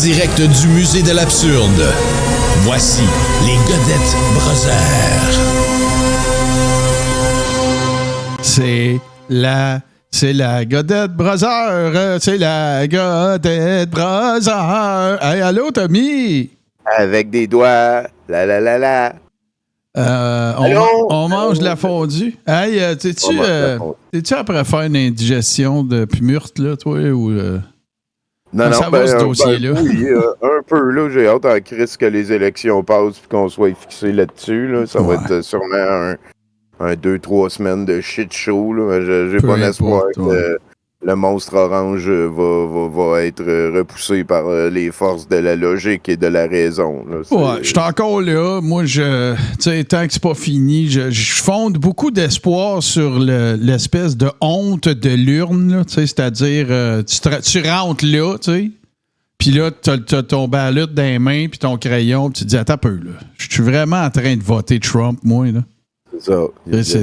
direct du musée de l'absurde, voici les Godette Brothers. C'est la Godette Brothers, c'est la Godette Brothers. Hey, allô, Tommy? Avec des doigts, la. On mange de la fondue. Hey, t'es-tu après faire une indigestion de pumurte, là, toi, ou... Non, ça va, ce dossier-là? Oui, un peu, là. J'ai hâte en crise que les élections passent et qu'on soit fixé là-dessus, là. Ça va être sûrement un 2-3 semaines de shit show, là. J'ai pas l'espoir que le monstre orange va être repoussé par les forces de la logique et de la raison, là. Ouais, je suis encore là. Moi, tu sais, tant que c'est pas fini, je fonde beaucoup d'espoir sur l'espèce de honte de l'urne, là, tu sais, c'est-à-dire, tu rentres là, tu sais, puis là, t'as ton ballot dans les mains, puis ton crayon, puis tu te dis, attends un peu, là, je suis vraiment en train de voter Trump, moi, là. C'est ça.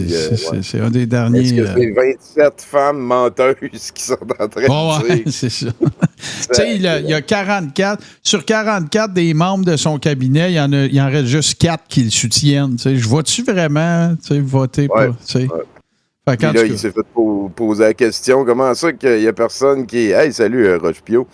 C'est un des derniers... Est-ce que c'est 27 femmes menteuses qui sont en train de dire? C'est ça. Tu sais, il y a 44... Sur 44 des membres de son cabinet, il en reste juste 4 qui le soutiennent. Tu sais, je vois-tu vraiment voter pour... Tu sais? Puis là, il s'est fait poser la question, comment ça qu'il y a personne qui... Hey, salut, Roche-Pio.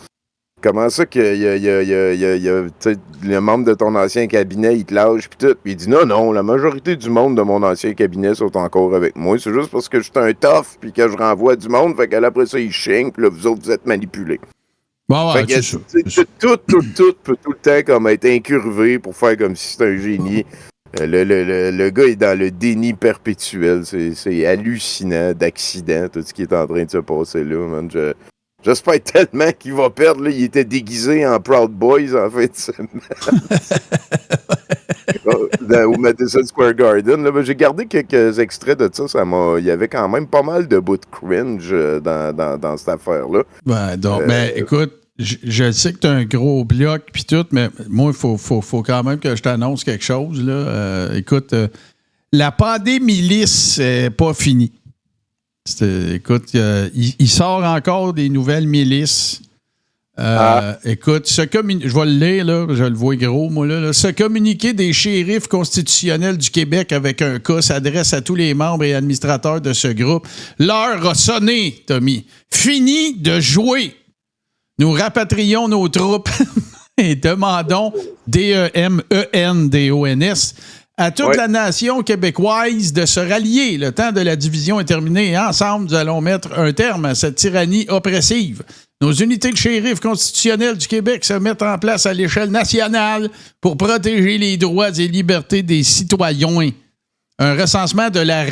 Comment ça qu'il y a le membre de ton ancien cabinet, il te lâche, puis tout. Puis il dit non, la majorité du monde de mon ancien cabinet sont encore avec moi. C'est juste parce que je suis un tough, puis que je renvoie du monde, fait qu'après ça, ils ching, puis là, vous autres, vous êtes manipulés. Bon, ouais, fait que tout peut tout le temps comme être incurvé pour faire comme si c'était un génie. Le gars est dans le déni perpétuel. C'est hallucinant d'accident, tout ce qui est en train de se passer là, man. J'espère tellement qu'il va perdre. Là. Il était déguisé en Proud Boys en fin de semaine. Au Madison Square Garden. Là, j'ai gardé quelques extraits de ça. Il y avait quand même pas mal de bouts de cringe dans cette affaire-là. Écoute, je sais que tu as un gros bloc puis tout, mais moi, il faut quand même que je t'annonce quelque chose. Là. Écoute, la pandémie milice n'est pas finie. Écoute, il sort encore des nouvelles milices. Écoute, je vais le lire, là, je le vois gros, moi, là. Ce communiqué des shérifs constitutionnels du Québec avec un cas s'adresse à tous les membres et administrateurs de ce groupe. L'heure a sonné, Tommy. Fini de jouer. Nous rapatrions nos troupes et demandons DEMENDONS à toute la nation québécoise de se rallier. Le temps de la division est terminé et ensemble, nous allons mettre un terme à cette tyrannie oppressive. Nos unités de shérifs constitutionnels du Québec se mettent en place à l'échelle nationale pour protéger les droits et libertés des citoyens. Un recensement de la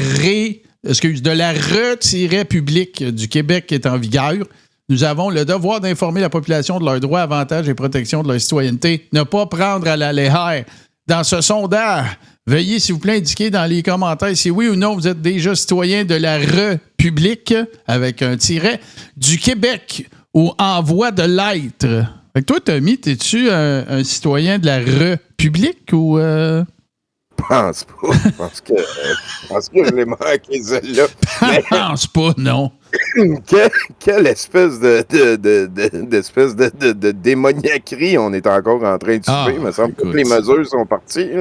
re-public du Québec est en vigueur. Nous avons le devoir d'informer la population de leurs droits, avantages et protections de leur citoyenneté. Ne pas prendre à la légère. Dans ce sondage, veuillez, s'il vous plaît, indiquer dans les commentaires si oui ou non vous êtes déjà citoyen de la République, avec un tiret, du Québec ou en voie de l'être. Fait que toi, Tommy, t'es-tu un citoyen de la République ou... Je pense pas. Je pense que je l'ai manqué, celle-là. Je pense pas, non. Quelle espèce de démoniaquerie on est encore en train de subir. Il me semble que les mesures sont parties.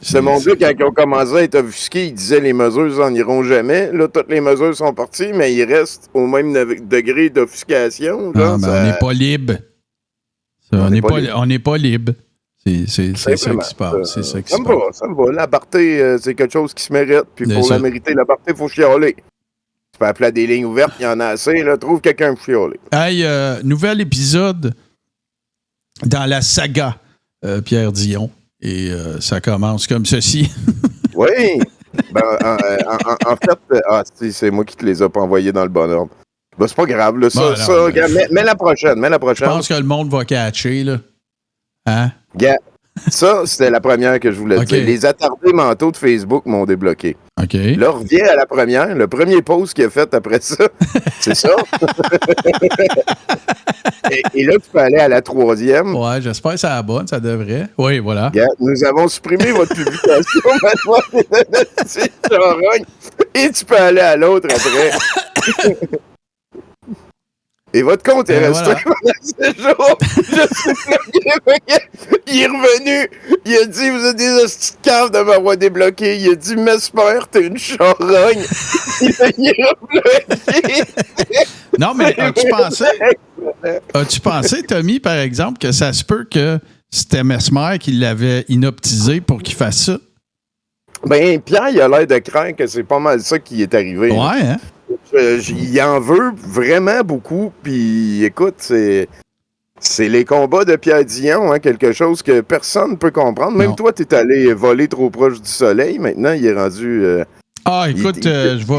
C'est mon Dieu, quand ils ont commencé à être offusqués, ils disaient les mesures n'en iront jamais. Là, toutes les mesures sont parties, mais ils restent au même degré d'offuscation. On n'est pas libre. On n'est pas libre. C'est ça qui se passe. C'est ça qui se passe. Ça me va. La Barté, c'est quelque chose qui se mérite. Puis pour la mériter, la Barté, il faut chialer. Tu peux appeler à des lignes ouvertes, il y en a assez. Là, trouve quelqu'un pour chialer. Hey, nouvel épisode dans la saga Pierre Dion. Et ça commence comme ceci. Oui. En fait, c'est moi qui te les ai pas envoyés dans le bon ordre. Ben, c'est pas grave. Là, mets la prochaine. Je pense que le monde va catcher. Là. Hein? Ça, c'était la première que je voulais dire. Les attardés mentaux de Facebook m'ont débloqué. Là, reviens à la première. Le premier post qu'il a fait après ça, c'est ça. et là, tu peux aller à la troisième. Ouais, j'espère que c'est la bonne, ça devrait. Oui, voilà. Nous avons supprimé votre publication. Et tu peux aller à l'autre après. Et votre compte est resté pendant 7 jours. Il est revenu. Il a dit, vous êtes des hosties de cave de m'avoir débloqué. Il a dit, Mesmer, t'es une charogne. Il est rebloqué. Non, mais as-tu pensé, Tommy, par exemple, que ça se peut que c'était Mesmer qui l'avait inoptisé pour qu'il fasse ça? Ben, Pierre, il a l'air de craindre que c'est pas mal ça qui est arrivé. Ouais, hein? Il en veut vraiment beaucoup. Puis, écoute, c'est les combats de Pierre Dion, hein, quelque chose que personne ne peut comprendre. Même toi, t'es allé voler trop proche du soleil. Maintenant, il est rendu... écoute, je vais...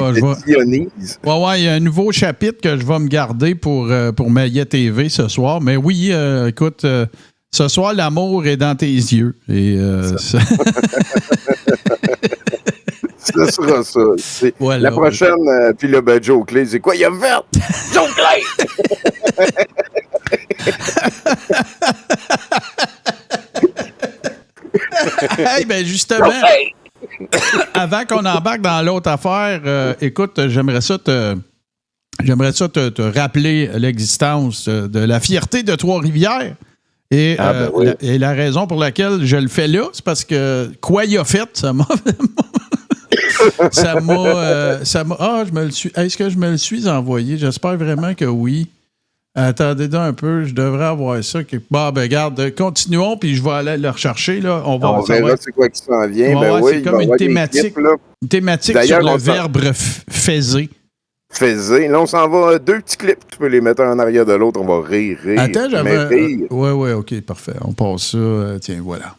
Ouais, il y a un nouveau chapitre que je vais me garder pour Maillet TV ce soir. Mais oui, écoute, ce soir, l'amour est dans tes yeux. Et ça... Ce sera ça. Voilà, la prochaine, puis là, ben, Joe Clay, c'est quoi? Il a vert! Joe Clay! Hey, ben justement, avant qu'on embarque dans l'autre affaire, écoute, j'aimerais ça te rappeler l'existence de la fierté de Trois-Rivières. Et, oui. et la raison pour laquelle je le fais là, c'est parce que quoi il a fait, ça m'a... je me le suis... Est-ce que je me le suis envoyé? J'espère vraiment que oui. Attendez un peu, je devrais avoir ça. Bon, ben regarde, continuons, puis je vais aller le rechercher. Là. On verra c'est quoi qui s'en vient. C'est comme une thématique, sur le verbe faiser. Faiser. Là, on s'en va 2 petits clips. Tu peux les mettre un en arrière de l'autre. On va rire. Attends, j'avais... Oui, OK, parfait. On passe ça. Tiens, voilà.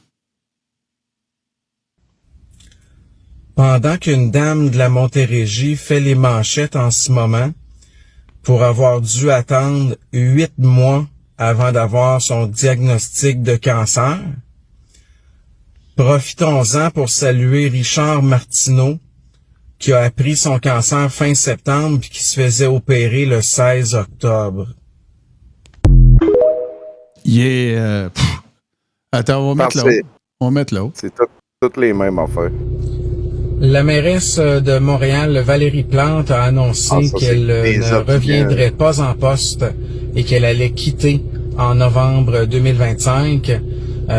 Pendant qu'une dame de la Montérégie fait les manchettes en ce moment, pour avoir dû attendre 8 mois avant d'avoir son diagnostic de cancer, profitons-en pour saluer Richard Martineau, qui a appris son cancer fin septembre puis qui se faisait opérer le 16 octobre. Attends, on va mettre là-haut. On va mettre là-haut. C'est toutes les mêmes affaires. La mairesse de Montréal, Valérie Plante, a annoncé qu'elle ne reviendrait pas en poste et qu'elle allait quitter en novembre 2025.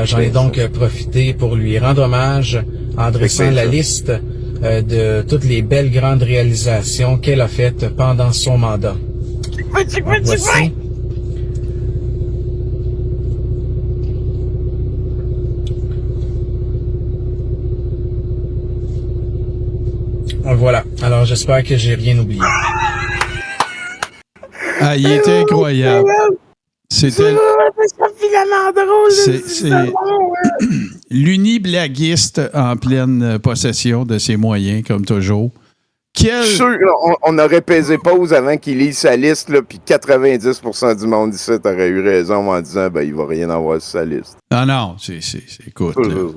J'en ai donc profité pour lui rendre hommage en dressant la liste de toutes les belles grandes réalisations qu'elle a faites pendant son mandat. Voici. Voilà. Alors, j'espère que j'ai rien oublié. Ah, il était incroyable. C'était... C'est l'uniblaguiste en pleine possession de ses moyens, comme toujours. On aurait pesé pause avant qu'il lise sa liste, là, puis 90% du monde ici aurait eu raison en disant ben il va rien avoir sur sa liste. Non, écoute.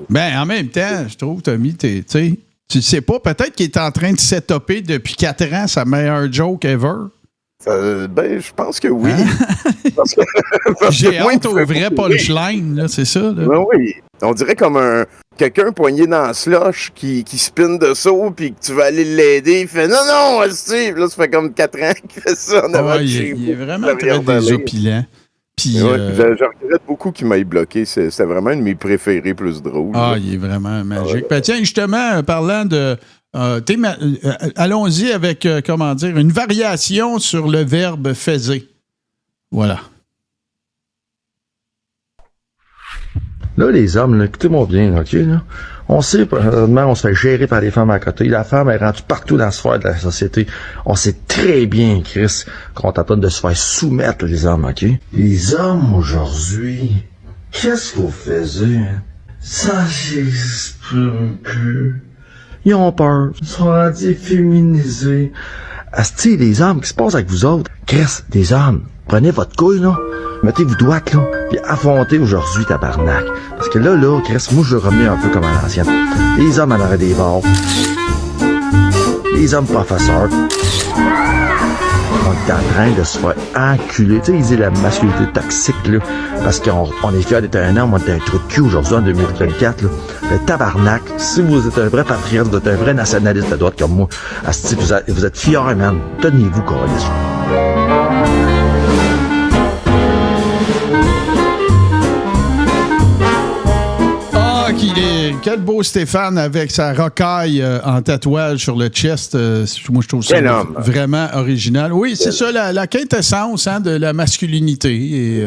Ben, en même temps, je trouve, Tommy, tu sais pas, peut-être qu'il est en train de setuper depuis 4 ans sa meilleure joke ever. Ben, je pense que oui. J'ai hâte au vrai punchline, là, c'est ça. Là. Ben oui. On dirait comme quelqu'un poigné dans le slush qui spinne de saut puis que tu vas aller l'aider. Il fait non, Steve. Là, ça fait comme 4 ans qu'il fait ça en avant de chez il est vraiment très désopilant. Puis, je regrette beaucoup qu'il m'aille bloqué. C'était vraiment un de mes préférés plus drôles. Il est vraiment magique. Ben, tiens, justement, parlant de... allons-y avec, une variation sur le verbe faiser. Voilà. Là, les hommes, là, écoutez-moi bien, OK, là. On sait, présentement, on se fait gérer par les femmes à côté. La femme est rendue partout dans la sphère de la société. On sait très bien, Chris, qu'on t'attend de se faire soumettre, les hommes, OK? Les hommes, aujourd'hui, qu'est-ce que vous faisiez, hein? Ça s'exprime plus. Ils ont peur. Ils sont rendus féminisés. Asti, les hommes, qu'est-ce qui se passe avec vous autres? Chris, des hommes, prenez votre couille, là. Mettez-vous droite, là, puis affrontez aujourd'hui, tabarnak. Parce que là, Chris, moi, je remets un peu comme à l'ancienne. Les hommes en auraient des bars. Les hommes professeurs. On est en train de se faire enculer. Tu sais, ils disent la masculinité toxique, là. Parce qu'on est fiers d'être un homme, on est un trou de cul aujourd'hui, en 2024, là. Le tabarnak, si vous êtes un vrai patriote, vous êtes un vrai nationaliste de droite comme moi, asti, vous êtes fiers, man. Tenez-vous, câlisse. quel beau Stéphane avec sa rocaille en tatouage sur le chest. Moi, je trouve ça vraiment original. Oui, c'est ça, la quintessence de la masculinité. Et,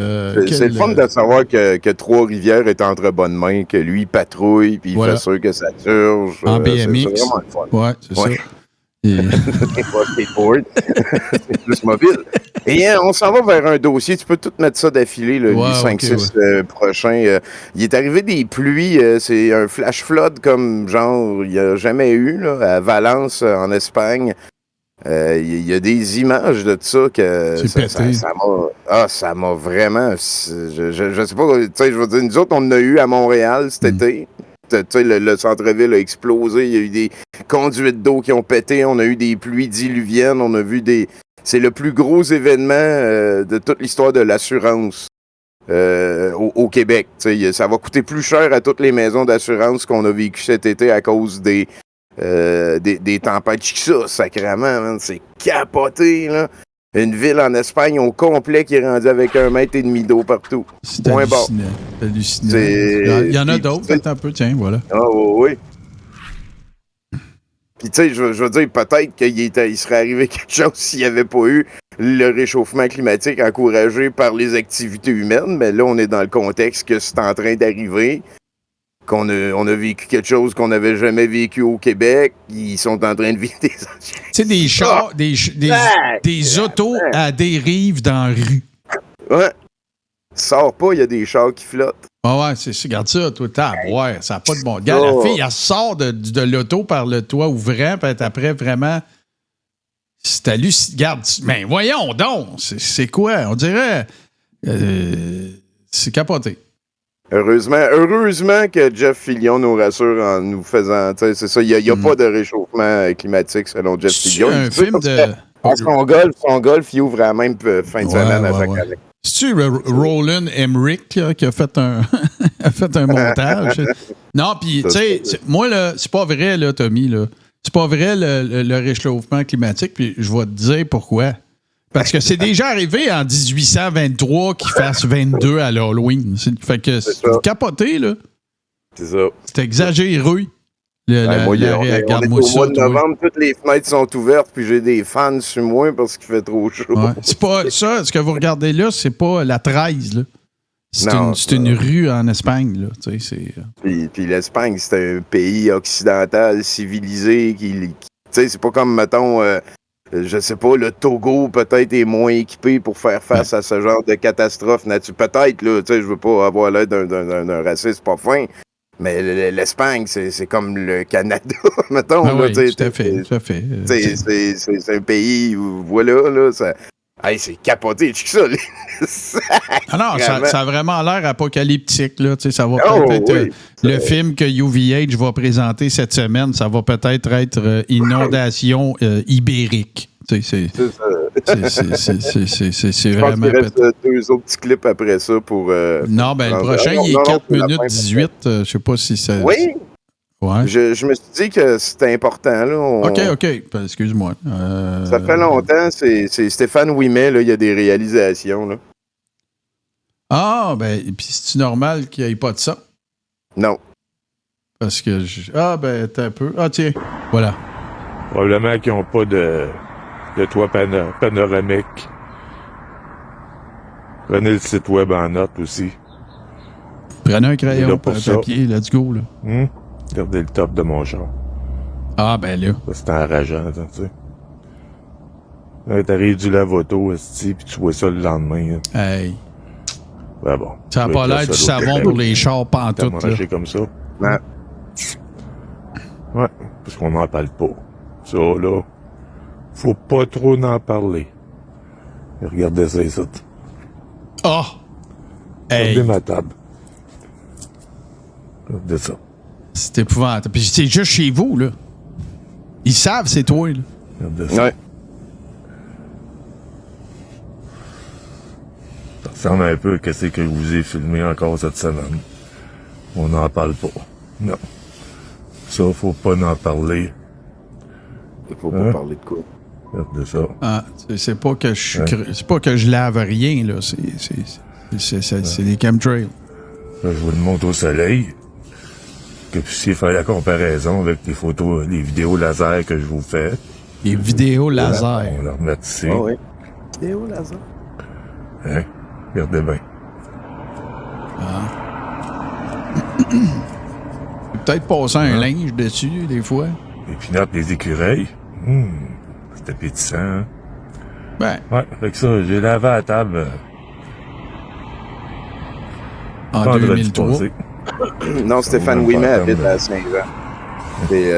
c'est le fun de savoir que Trois-Rivières est entre bonnes mains, que lui patrouille, puis il fait sûr que ça surge. En BMX. C'est vraiment le fun. Ouais, c'est ça. C'est plus mobile. Et on s'en va vers un dossier. Tu peux tout mettre ça d'affilée, le 5-6 prochain. Il est arrivé des pluies. C'est un flash flood comme genre il n'y a jamais eu là, à Valence, en Espagne. Il y a des images de ça que ça m'a vraiment. Je sais pas. Tu sais, je veux dire, nous autres, on en a eu à Montréal cet été. Le centre-ville a explosé, il y a eu des conduites d'eau qui ont pété, on a eu des pluies diluviennes, on a vu des... C'est le plus gros événement de toute l'histoire de l'assurance au Québec. Ça va coûter plus cher à toutes les maisons d'assurance qu'on a vécu cet été à cause des tempêtes. Ça, sacrément, man, c'est capoté, là. Une ville en Espagne au complet qui est rendue avec 1,5 mètre d'eau partout. C'est hallucinant. Il y en a d'autres, peut-être un peu, tiens, voilà. Ah oui. Puis tu sais, je veux dire, peut-être qu'il serait arrivé quelque chose s'il n'y avait pas eu le réchauffement climatique encouragé par les activités humaines, mais là, on est dans le contexte que c'est en train d'arriver, on a vécu quelque chose qu'on n'avait jamais vécu au Québec. Ils sont en train de vivre des... Tu sais, des chars, des autos à dérive dans la rue. Ouais. Sors pas, il y a des chars qui flottent. Ah ouais, c'est ça. Regarde ça, tout le temps. Ouais, ça n'a pas de bon... Regarde, la fille, elle sort de l'auto par le toit ouvrant, puis après, vraiment... C'est hallucinant. Regarde, mais voyons donc, c'est quoi? On dirait... c'est capoté. Heureusement que Jeff Fillion nous rassure en nous faisant... C'est ça, il n'y a pas de réchauffement climatique selon Jeff Fillion. C'est un film de... Son golf, il ouvre à la même fin de semaine à chaque année. C'est-tu Roland Emmerich là, qui a fait un, montage? Non, puis, tu sais, moi, là, c'est pas vrai, là, Tommy, là. C'est pas vrai, le réchauffement climatique, puis je vais te dire pourquoi. Parce que c'est déjà arrivé en 1823 qu'il fasse 22 à l'Halloween. Fait que c'est capoté, là. C'est ça. C'est exagéré. Regarde-moi ça. Au mois de novembre, toutes les fenêtres sont ouvertes, puis j'ai des fans sur moi parce qu'il fait trop chaud. Ouais. C'est pas ça, ce que vous regardez là, c'est pas la 13, là. C'est une rue en Espagne, là. Tu sais, puis l'Espagne, c'est un pays occidental, civilisé, tu sais, c'est pas comme, mettons, je sais pas, le Togo peut-être est moins équipé pour faire face à ce genre de catastrophe naturelle. Peut-être, là, tu sais, je veux pas avoir l'air d'un raciste pas fin. Mais l'Espagne, c'est comme le Canada, mettons. Ah là, oui, tout à fait. C'est un pays où, voilà, là, ça... Hey, c'est capoté, ça. Non, ça a vraiment l'air apocalyptique, là. Ça va peut-être être... le film que UVH va présenter cette semaine, ça va peut-être être Inondation ibérique. C'est vraiment... Il reste 2 autres petits clips après ça pour... non, ben le prochain, il est 4 minutes 18. Je sais pas si ça... Oui? Ouais. Je me suis dit que c'était important. Là. OK. Excuse-moi. Ça fait longtemps. C'est Stéphane Ouimet, là, il y a des réalisations. Là. Ah, ben, puis c'est-tu normal qu'il n'y ait pas de ça? Non. Parce que... t'as un peu... Ah, tiens, voilà. Probablement qu'ils n'ont pas de toit panoramique. Prenez le site web en note aussi. Prenez un crayon, un papier, let's go, là. Regardez le top de mon char. Ah, ben là. Ça, c'est enrageant, tu sais. Là, t'arrives du lave-auto, puis tu vois ça le lendemain. Là. Hey. Ben bon. Ça n'a pas l'air du savon pour les chars pantoute, là. Comme ça. Ouais. Ouais, parce qu'on n'en parle pas. Ça, là, faut pas trop en parler. Regardez ça, ça. Oh! Hey! Regardez ma table. Regardez ça. C'est épouvantable. Puis c'est juste chez vous, là. Ils savent, c'est toi, là. Regardez ça. Ouais. Ça ressemble un peu à ce que je vous ai filmé encore cette semaine. On n'en parle pas. Non. Ça, faut pas en parler. Il faut pas parler de quoi? Regardez ça. Ah, c'est pas que c'est pas que je lave rien, là. C'est des chemtrails. Là, je vous le montre au soleil. que vous puissiez faire la comparaison avec les photos, les vidéos laser que je vous fais. Les vidéos laser. On va remettre ici. Ah oui. Vidéo laser. Hein? Regardez bien. Peut-être passer un linge dessus, des fois. Les pinottes, les écureuils. C'est appétissant, hein? Ben, Ouais, fait que ça, j'ai lavé à la table en vendredi 2003. passé. Non, Stéphane Ouimet habite à Saint-Jean. C'est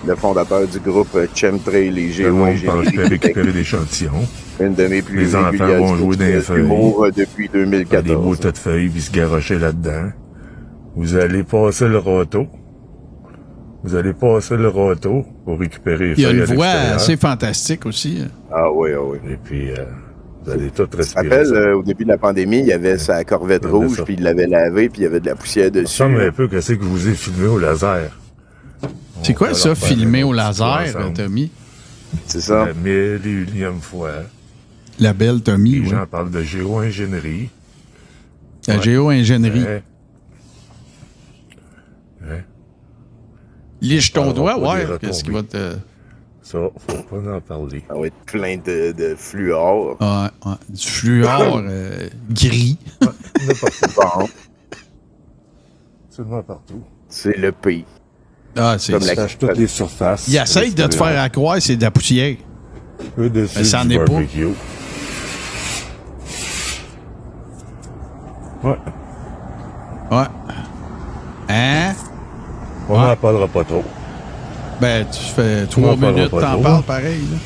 le fondateur du groupe Chemtrail, les Le monde pense géo-ingénierie. qu'il peut récupérer l'échantillon. Une de mes plus Les enfants régulières vont jouer dans les sources feuilles. d'humour depuis Faire des beaux 2014. tas de feuilles puis se garrocher là-dedans. Vous allez passer le râteau. Vous allez passer le râteau pour récupérer les Il y a feuilles une à voix l'extérieur. assez fantastique aussi. Ah oui, ah oui. Et puis, vous allez tout Je me respirer. rappelle, ça. au début de la pandémie, il y avait sa corvette Regardez rouge, ça. puis il l'avait lavée, puis il y avait de la poussière Ça dessus. ressemble un peu que c'est que je vous ai filmé au laser. C'est quoi va ça, leur faire filmé un au petit laser, tour ensemble. Tommy? C'est ça. La 1001e fois. La belle Tommy, Les oui. gens parlent de géo-ingénierie. La géo-ingénierie. Hein? Hein? Liche ton Alors, doigt, on va ouais. les Qu'est-ce qui va te. Ça, faut pas en parler. Ça va être plein de fluor. Ouais. Du fluor gris. Il y en a partout. Bon, Absolument partout. c'est le pays. Ah, c'est Comme Ça tâche toutes les surfaces. Il essaye de te faire à croire que c'est de la poussière. Au-dessus Mais ça en du est pas. barbecue. Ouais. Ouais. Hein? On n'en parlera pas trop. Ben, tu fais 3 On en parlera minutes, pas t'en trop. parles pareil, là.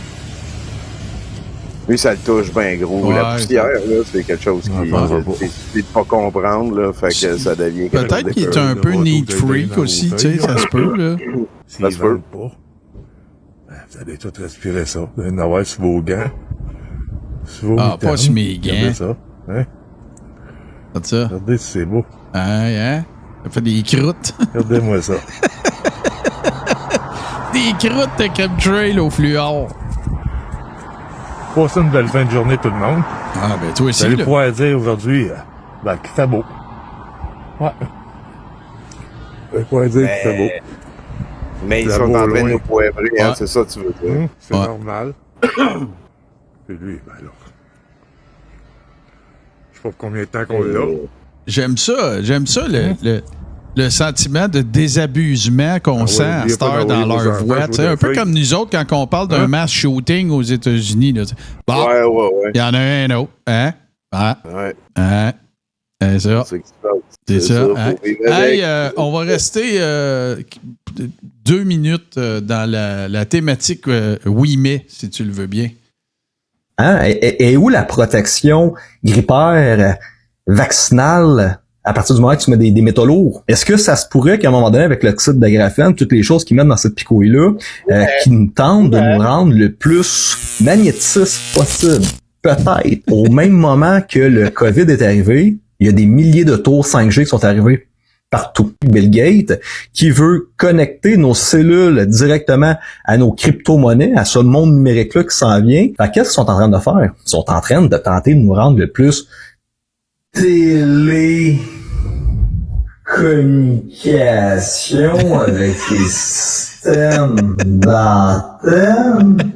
Lui, ça le touche bien gros. Ouais, La poussière, là, c'est quelque chose On en qui parlera pas. c'est de pas comprendre, là, fait que ça devient quelque Peut-être chose qu'il est d'épeurant. un peu Le neat retour freak dans aussi, vos tu sais, feuilles. ça se peut, là. S'ils Ça se peut. veulent pas, ben, vous allez tout respirer ça. Vous allez en avoir sur vos gants. Sur vos Ah, mitaines. pas sur mes gants. Regardez ça. Hein? C'est ça. Regardez si c'est beau. Hein? Ça fait des croûtes. Regardez-moi ça. Des croûtes de chemtrail au fluor. Passez une belle fin de journée tout le monde. Ah, ben, toi Vous aussi, allez là. pouvoir dire aujourd'hui ben, qu'il fait beau. Ouais. Vous allez pouvoir dire qu'il fait beau. Mais ils La sont en beau train de loin. nous poivrer, hein, Ouais. c'est ça que tu veux dire. C'est Ouais. normal. Puis lui, ben là. Je sais pas combien de temps qu'on l'a. J'aime ça le sentiment de désabusement qu'on Ah sent ouais, à oubliez cette pas heure dans d'envoyer vos leur enfants voix. jouer Tu sais, des un peu feuilles. comme nous autres quand on parle d'un Hein? mass shooting aux États-Unis. Là. Bon, Ouais. il y en a un autre. Hein? Ah, Ouais, c'est ça. c'est que ça. C'est ça. Hein? faut vivre avec. Hey, on va rester 2 minutes dans la thématique oui, mais, si tu le veux bien. Hein? Et où la protection grippaire vaccinale à partir du moment où tu mets des métaux lourds? Est-ce que ça se pourrait qu'à un moment donné, avec l'oxyde de graphène, toutes les choses qu'ils mettent dans cette picouille-là, qui nous tentent de nous rendre le plus magnétisme possible? Peut-être. Au même moment que le COVID est arrivé, il y a des milliers de tours 5G qui sont arrivés partout. Bill Gates, qui veut connecter nos cellules directement à nos crypto-monnaies, à ce monde numérique-là qui s'en vient. Fait qu'est-ce qu'ils sont en train de faire? Ils sont en train de tenter de nous rendre le plus télécommunication avec les systèmes d'antenne.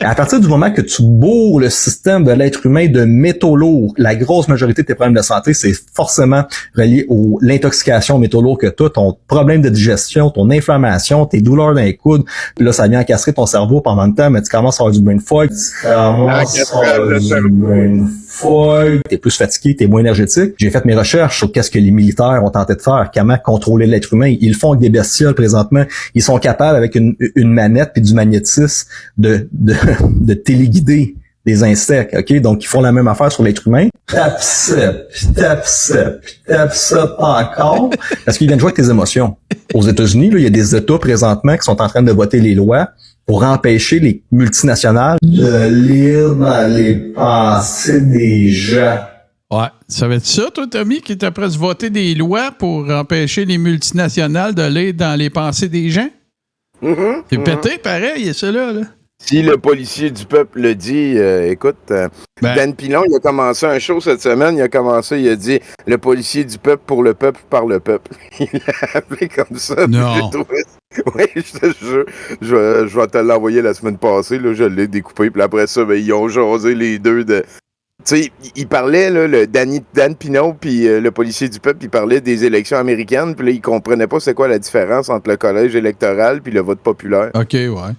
À partir du moment que tu bourres le système de l'être humain de métaux lourds, la grosse majorité de tes problèmes de santé, c'est forcément relié à l'intoxication aux métaux lourds que tu as, ton problème de digestion, ton inflammation, tes douleurs dans les coudes. Là, ça vient encastrer ton cerveau pendant le temps, mais tu commences à avoir du brain fog. T'es plus fatigué, t'es moins énergétique. J'ai fait mes recherches sur qu'est-ce que les militaires ont tenté de faire, comment contrôler l'être humain. Ils le font avec des bestioles présentement. Ils sont capables, avec une manette et du magnétisme, de téléguider des insectes, OK? Donc, ils font la même affaire sur l'être humain. Tape ça, puis tape ça, puis tape ça encore. Parce qu'ils viennent jouer avec tes émotions. Aux États-Unis, là, il y a des États présentement qui sont en train de voter les lois pour empêcher les multinationales de lire dans les pensées des gens. Ouais. Savais-tu ça, toi, Tommy, qui était prêt à voter des lois pour empêcher les multinationales de lire dans les pensées des gens? C'est pété, pareil, ça là. Si le policier du peuple le dit, écoute, Dan Pilon, il a commencé un show cette semaine, il a dit « Le policier du peuple pour le peuple par le peuple ». Il l'a appelé comme ça. Non. Oui, je te jure. Je vais te l'envoyer la semaine passée, là, je l'ai découpé, puis après ça, ils ont jasé les deux de... Tu sais, il parlait, là, Dan Pinot puis le policier du peuple, il parlait des élections américaines, puis là, il comprenait pas c'est quoi la différence entre le collège électoral puis le vote populaire. OK, ouais.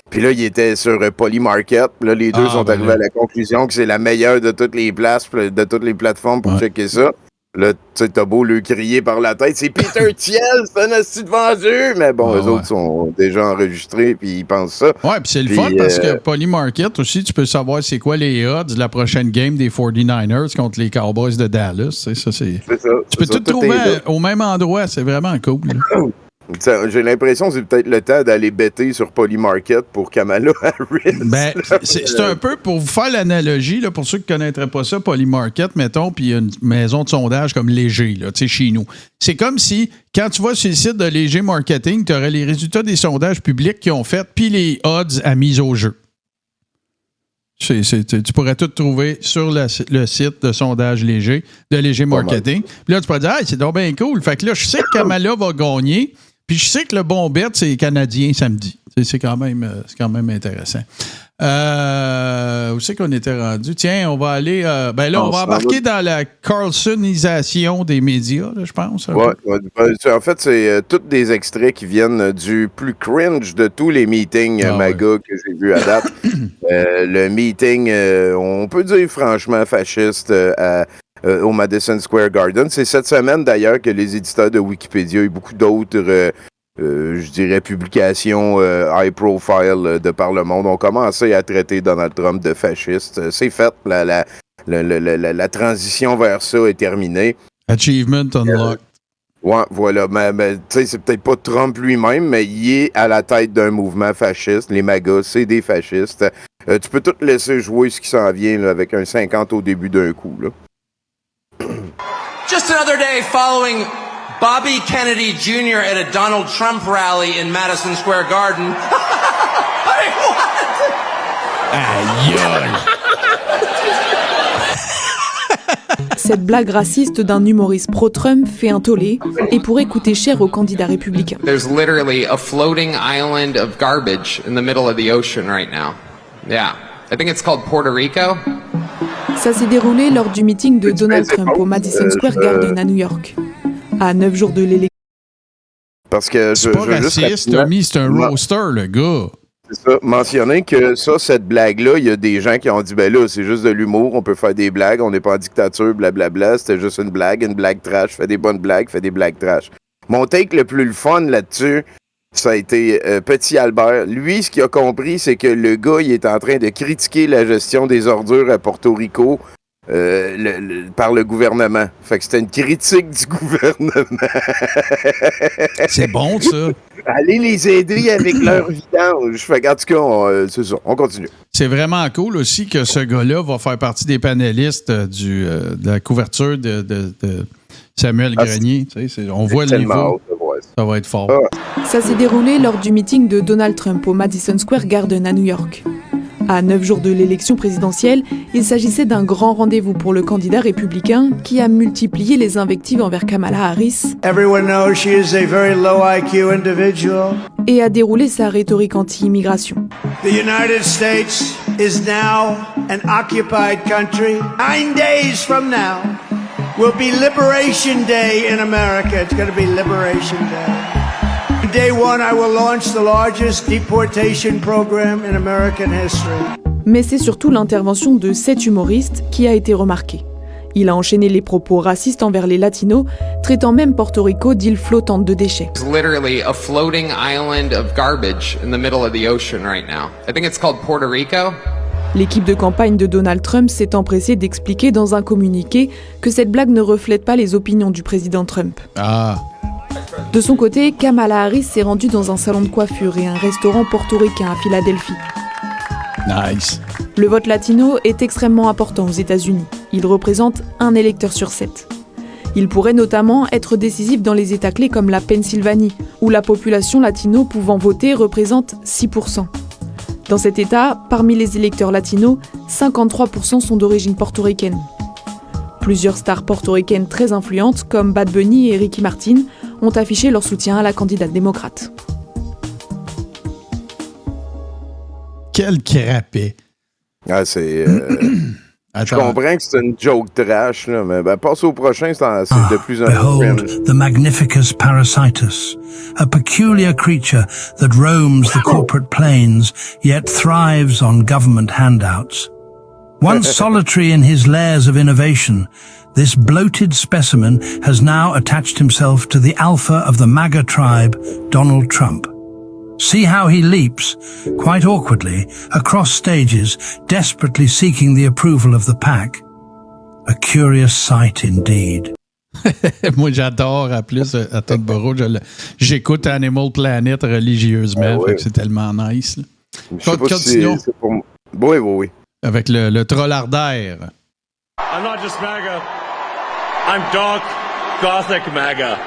Puis là, il était sur Polymarket. Puis là, les deux sont arrivés à la conclusion que c'est la meilleure de toutes les places, de toutes les plateformes pour checker ça. Là, tu sais, t'as beau le crier par la tête, c'est Peter Thiel, c'est un hostie de vendu! Mais bon, eux autres sont déjà enregistrés, puis ils pensent ça. Ouais, puis c'est le fun parce que Polymarket aussi, tu peux savoir c'est quoi les odds de la prochaine game des 49ers contre les Cowboys de Dallas. Ça, c'est ça. Tu peux tout trouver au même endroit, c'est vraiment cool. J'ai l'impression que c'est peut-être le temps d'aller bêter sur Polymarket pour Kamala Harris. Ben, c'est un peu, pour vous faire l'analogie, là, pour ceux qui ne connaîtraient pas ça, Polymarket, mettons, puis une maison de sondage comme Léger, là, tu sais, chez nous. C'est comme si, quand tu vas sur le site de Léger Marketing, tu aurais les résultats des sondages publics qu'ils ont fait, puis les odds à mise au jeu. Tu pourrais tout trouver sur le site de sondage Léger, de Léger Marketing. Puis là, tu pourrais dire, ah, c'est donc bien cool. Fait que là, je sais que Kamala va gagner. Puis je sais que le bon bet, c'est les Canadiens samedi. C'est quand même intéressant. Où c'est qu'on était rendu? Tiens, on va aller... on va embarquer dans la Carlsonisation des médias, là, je pense. Ouais, en fait, c'est tous des extraits qui viennent du plus cringe de tous les meetings MAGA que j'ai vus à date. Le meeting, on peut dire franchement fasciste au Madison Square Garden. C'est cette semaine, d'ailleurs, que les éditeurs de Wikipédia et beaucoup d'autres, je dirais, publications high profile de par le monde ont commencé à traiter Donald Trump de fasciste. C'est fait. La transition vers ça est terminée. Achievement unlocked. Ouais, voilà. Mais tu sais, c'est peut-être pas Trump lui-même, mais il est à la tête d'un mouvement fasciste. Les MAGA, c'est des fascistes. Tu peux tout laisser jouer ce qui s'en vient là, avec un 50 au début d'un coup, là. Just another day following Bobby Kennedy Jr. at a Donald Trump rally in Madison Square Garden. I mean, what? Cette blague raciste d'un humoriste pro-Trump fait un tollé et pourrait coûter cher aux candidats républicains. There's literally a floating island of garbage in the middle of the ocean right now. Yeah. I think it's called Puerto Rico. Ça s'est déroulé lors du meeting de Donald Trump au Madison Square Garden à New York. À 9 jours de l'élection. Parce que c'est pas raciste, Tommy, c'est un roaster, le gars. C'est ça. Mentionner que cette blague-là, il y a des gens qui ont dit, ben là, c'est juste de l'humour, on peut faire des blagues, on n'est pas en dictature, blablabla, c'était juste une blague trash, fais des bonnes blagues, fais des blagues trash. Mon take le plus fun là-dessus, ça a été Petit Albert. Lui, ce qu'il a compris, c'est que le gars, il est en train de critiquer la gestion des ordures à Porto Rico par le gouvernement. Fait que c'était une critique du gouvernement. C'est bon, ça. Allez les aider avec leur vidange. Fait qu'en tout cas, c'est ça. On continue. C'est vraiment cool aussi que ce gars-là va faire partie des panélistes de la couverture de Samuel Grenier. On voit le niveau. Ça va être fort. Ça s'est déroulé lors du meeting de Donald Trump au Madison Square Garden à New York. À 9 jours de l'élection présidentielle, il s'agissait d'un grand rendez-vous pour le candidat républicain qui a multiplié les invectives envers Kamala Harris et a déroulé sa rhétorique anti-immigration. The United States is now an occupied country. 9 days from now will be Liberation Day in America. It's going to be Liberation Day. Day one, I will launch the largest deportation program in American history. Mais c'est surtout l'intervention de cet humoriste qui a été remarquée. Il a enchaîné les propos racistes envers les Latinos, traitant même Porto Rico d'île flottante de déchets. It's literally a floating island of garbage in the middle of the ocean right now. I think it's called Puerto Rico. L'équipe de campagne de Donald Trump s'est empressée d'expliquer dans un communiqué que cette blague ne reflète pas les opinions du président Trump. De son côté, Kamala Harris s'est rendue dans un salon de coiffure et un restaurant portoricain à Philadelphie. Nice. Le vote latino est extrêmement important aux États-Unis. Il représente 1 électeur sur 7. Il pourrait notamment être décisif dans les États clés comme la Pennsylvanie, où la population latino pouvant voter représente 6%. Dans cet État, parmi les électeurs latinos, 53% sont d'origine portoricaine. Plusieurs stars portoricaines très influentes, comme Bad Bunny et Ricky Martin, ont affiché leur soutien à la candidate démocrate. Quel crapet! Ah, c'est... Je comprends que c'est une joke trash, là, mais passe au prochain, c'est de plus en plus... Behold the Magnificus parasitus, a peculiar creature that roams the corporate plains, yet thrives on government handouts. Once solitary in his lairs of innovation, this bloated specimen has now attached himself to the alpha of the MAGA tribe, Donald Trump. See how he leaps, quite awkwardly, across stages, desperately seeking the approval of the pack. A curious sight indeed. Moi, j'adore, en plus, à Toddboro, j'écoute Animal Planet religieusement, fait que c'est tellement nice. Continuons. C'est pour... Oui. Avec le trollardaire. I'm not just MAGA. I'm dark, gothic MAGA.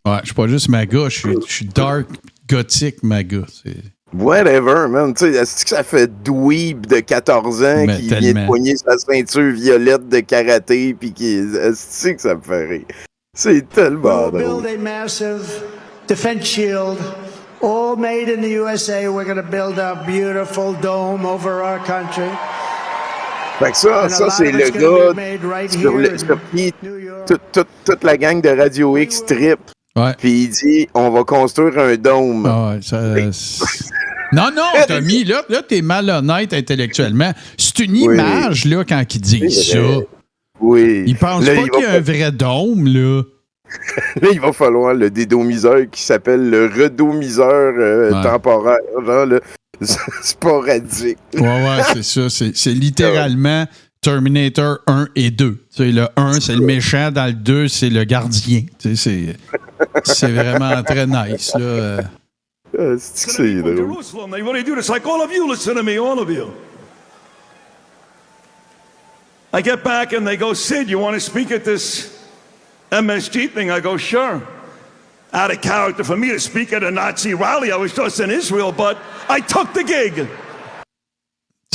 Ouais, je suis pas juste MAGA, je suis dark, gothic MAGA. Whatever, man. Tu sais, est-ce que ça fait dweeb de 14 ans qui vient de poigner sa ceinture violette de karaté puis qui... Est-ce que ça me fait rire? C'est tellement drôle. We'll build a massive defense shield, all made in the USA. We're going to build a beautiful dome over our country. Fait que ça c'est le gars sur qui toute la gang de Radio X trip. Ouais. Puis il dit, on va construire un dôme. Ah ouais, non, Tommy, là, t'es malhonnête intellectuellement. C'est une image, là, quand il dit ça. Oui. Il pense pas qu'il y a un vrai dôme, là. Là, il va falloir le dédomiseur qui s'appelle le redomiseur temporaire, genre, là, sporadique. Ouais, c'est ça. C'est littéralement Terminator 1 et 2. Tu sais, le 1, c'est le méchant. Dans le 2, c'est le gardien. Tu sais, c'est vraiment très nice, là. C'est drôle. They really do this. Like all of you, listen to me, all of you. I get back and they go, Sid, you want to speak at this MSG thing? I go, sure. Out of character for me to speak at a Nazi rally. I was just in Israel, but I took the gig.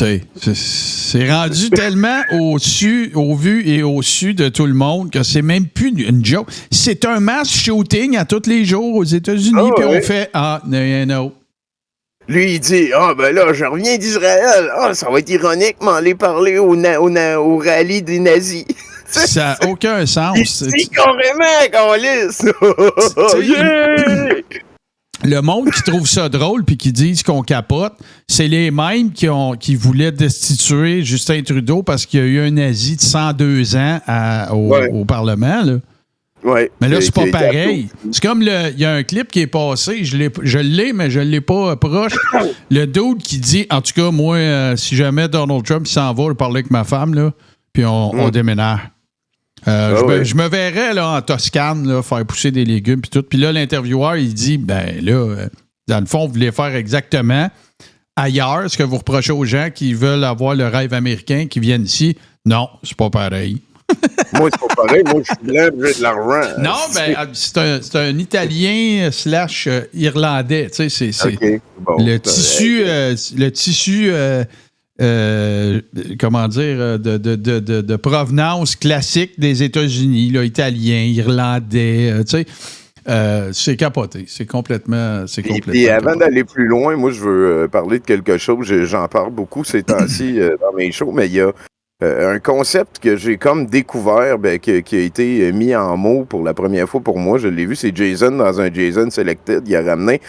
C'est rendu tellement au vu et au su de tout le monde que c'est même plus une joke. C'est un mass shooting à tous les jours aux États-Unis, puis on fait no. Lui, il dit, ben là, je reviens d'Israël. Ça va être ironique, m'en aller parler au rallye des nazis. Ça n'a aucun sens. C'est carrément qu'on lisse. Le monde qui trouve ça drôle puis qui disent qu'on capote, c'est les mêmes qui voulaient destituer Justin Trudeau parce qu'il y a eu un nazi de 102 ans au Parlement, là. Ouais. Mais là, c'est pas pareil. C'est comme il y a un clip qui est passé, je l'ai, mais je l'ai pas proche. Le dude qui dit, en tout cas, moi, si jamais Donald Trump s'en va, je parler avec ma femme, là, puis on déménage. Je me verrais là, en Toscane là, faire pousser des légumes puis tout. Puis là, l'intervieweur, il dit, ben là, dans le fond, vous voulez faire exactement ailleurs ce que vous reprochez aux gens qui veulent avoir le rêve américain, qui viennent ici. Non, c'est pas pareil. Moi, c'est pas pareil. Moi, je suis blanc, j'ai de l'argent. Non, ben, c'est un Italien / Irlandais. Tu sais, c'est okay. Bon, le tissu comment dire, de provenance classique des États-Unis, là, italien, irlandais, tu sais. C'est capoté. C'est complètement. Et avant d'aller plus loin, moi, je veux parler de quelque chose. J'en parle beaucoup ces temps-ci dans mes shows, mais il y a un concept que j'ai comme découvert, qui a été mis en mots pour la première fois pour moi. Je l'ai vu, c'est Jason dans un Jason Selected. Il a ramené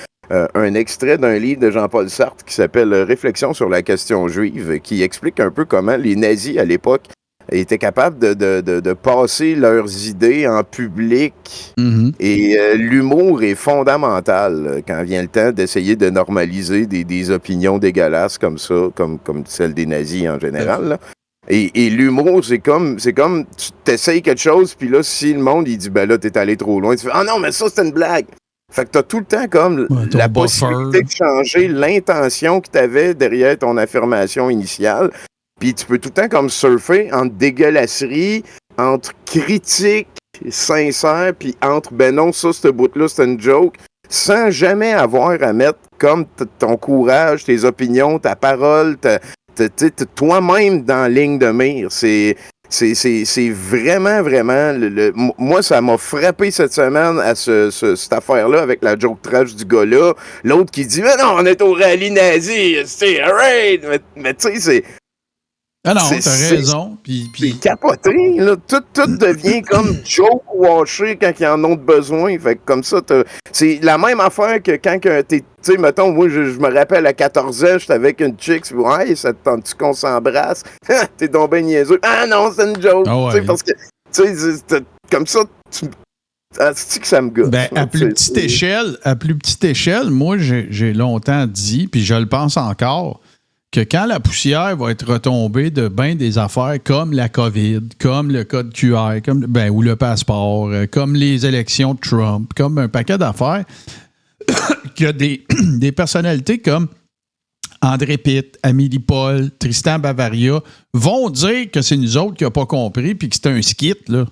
un extrait d'un livre de Jean-Paul Sartre qui s'appelle « Réflexion sur la question juive », qui explique un peu comment les nazis, à l'époque, étaient capables de passer leurs idées en public. Mm-hmm. Et l'humour est fondamental quand vient le temps d'essayer de normaliser des opinions dégueulasses comme ça, comme celles des nazis en général, là. Et l'humour, c'est comme tu t'essayes quelque chose, puis là, si le monde, il dit « Ben là, t'es allé trop loin », tu fais « Ah non, mais ça, c'est une blague ». Fait que t'as tout le temps comme la possibilité de changer l'intention que t'avais derrière ton affirmation initiale. Puis tu peux tout le temps comme surfer entre dégueulasserie, entre critique sincère, puis entre « Ben non, ça, ce bout-là, c'est une joke ». sans jamais avoir à mettre comme ton courage, tes opinions, ta parole, toi-même dans la ligne de mire. C'est vraiment, vraiment... moi, ça m'a frappé cette semaine à cette affaire-là avec la joke trash du gars-là. L'autre qui dit « Mais non, on est au rallye nazi, c'est alright! » Mais tu sais, c'est... Ah non, t'as raison. Puis capoté, là. Tout devient comme joke washé quand ils en ont besoin. Fait que comme ça, c'est la même affaire que quand t'es... Tu sais, mettons, moi, je me rappelle à 14 ans, j'étais avec une chick, puis ouais, ça te tente-tu qu'on s'embrasse? T'es donc ben niaiseux. Ah non, c'est une joke. Ah ouais. Tu sais, parce que, tu sais, comme ça, c'est que ça me gosse. Ben, à plus petite échelle, moi, j'ai longtemps dit, puis je le pense encore, que quand la poussière va être retombée de bien des affaires comme la COVID, comme le code QR, ou le passeport, comme les élections de Trump, comme un paquet d'affaires, qu'il y a des personnalités comme André Pitt, Amélie Paul, Tristan Bavaria vont dire que c'est nous autres qui n'avons pas compris puis que c'était un skit, là.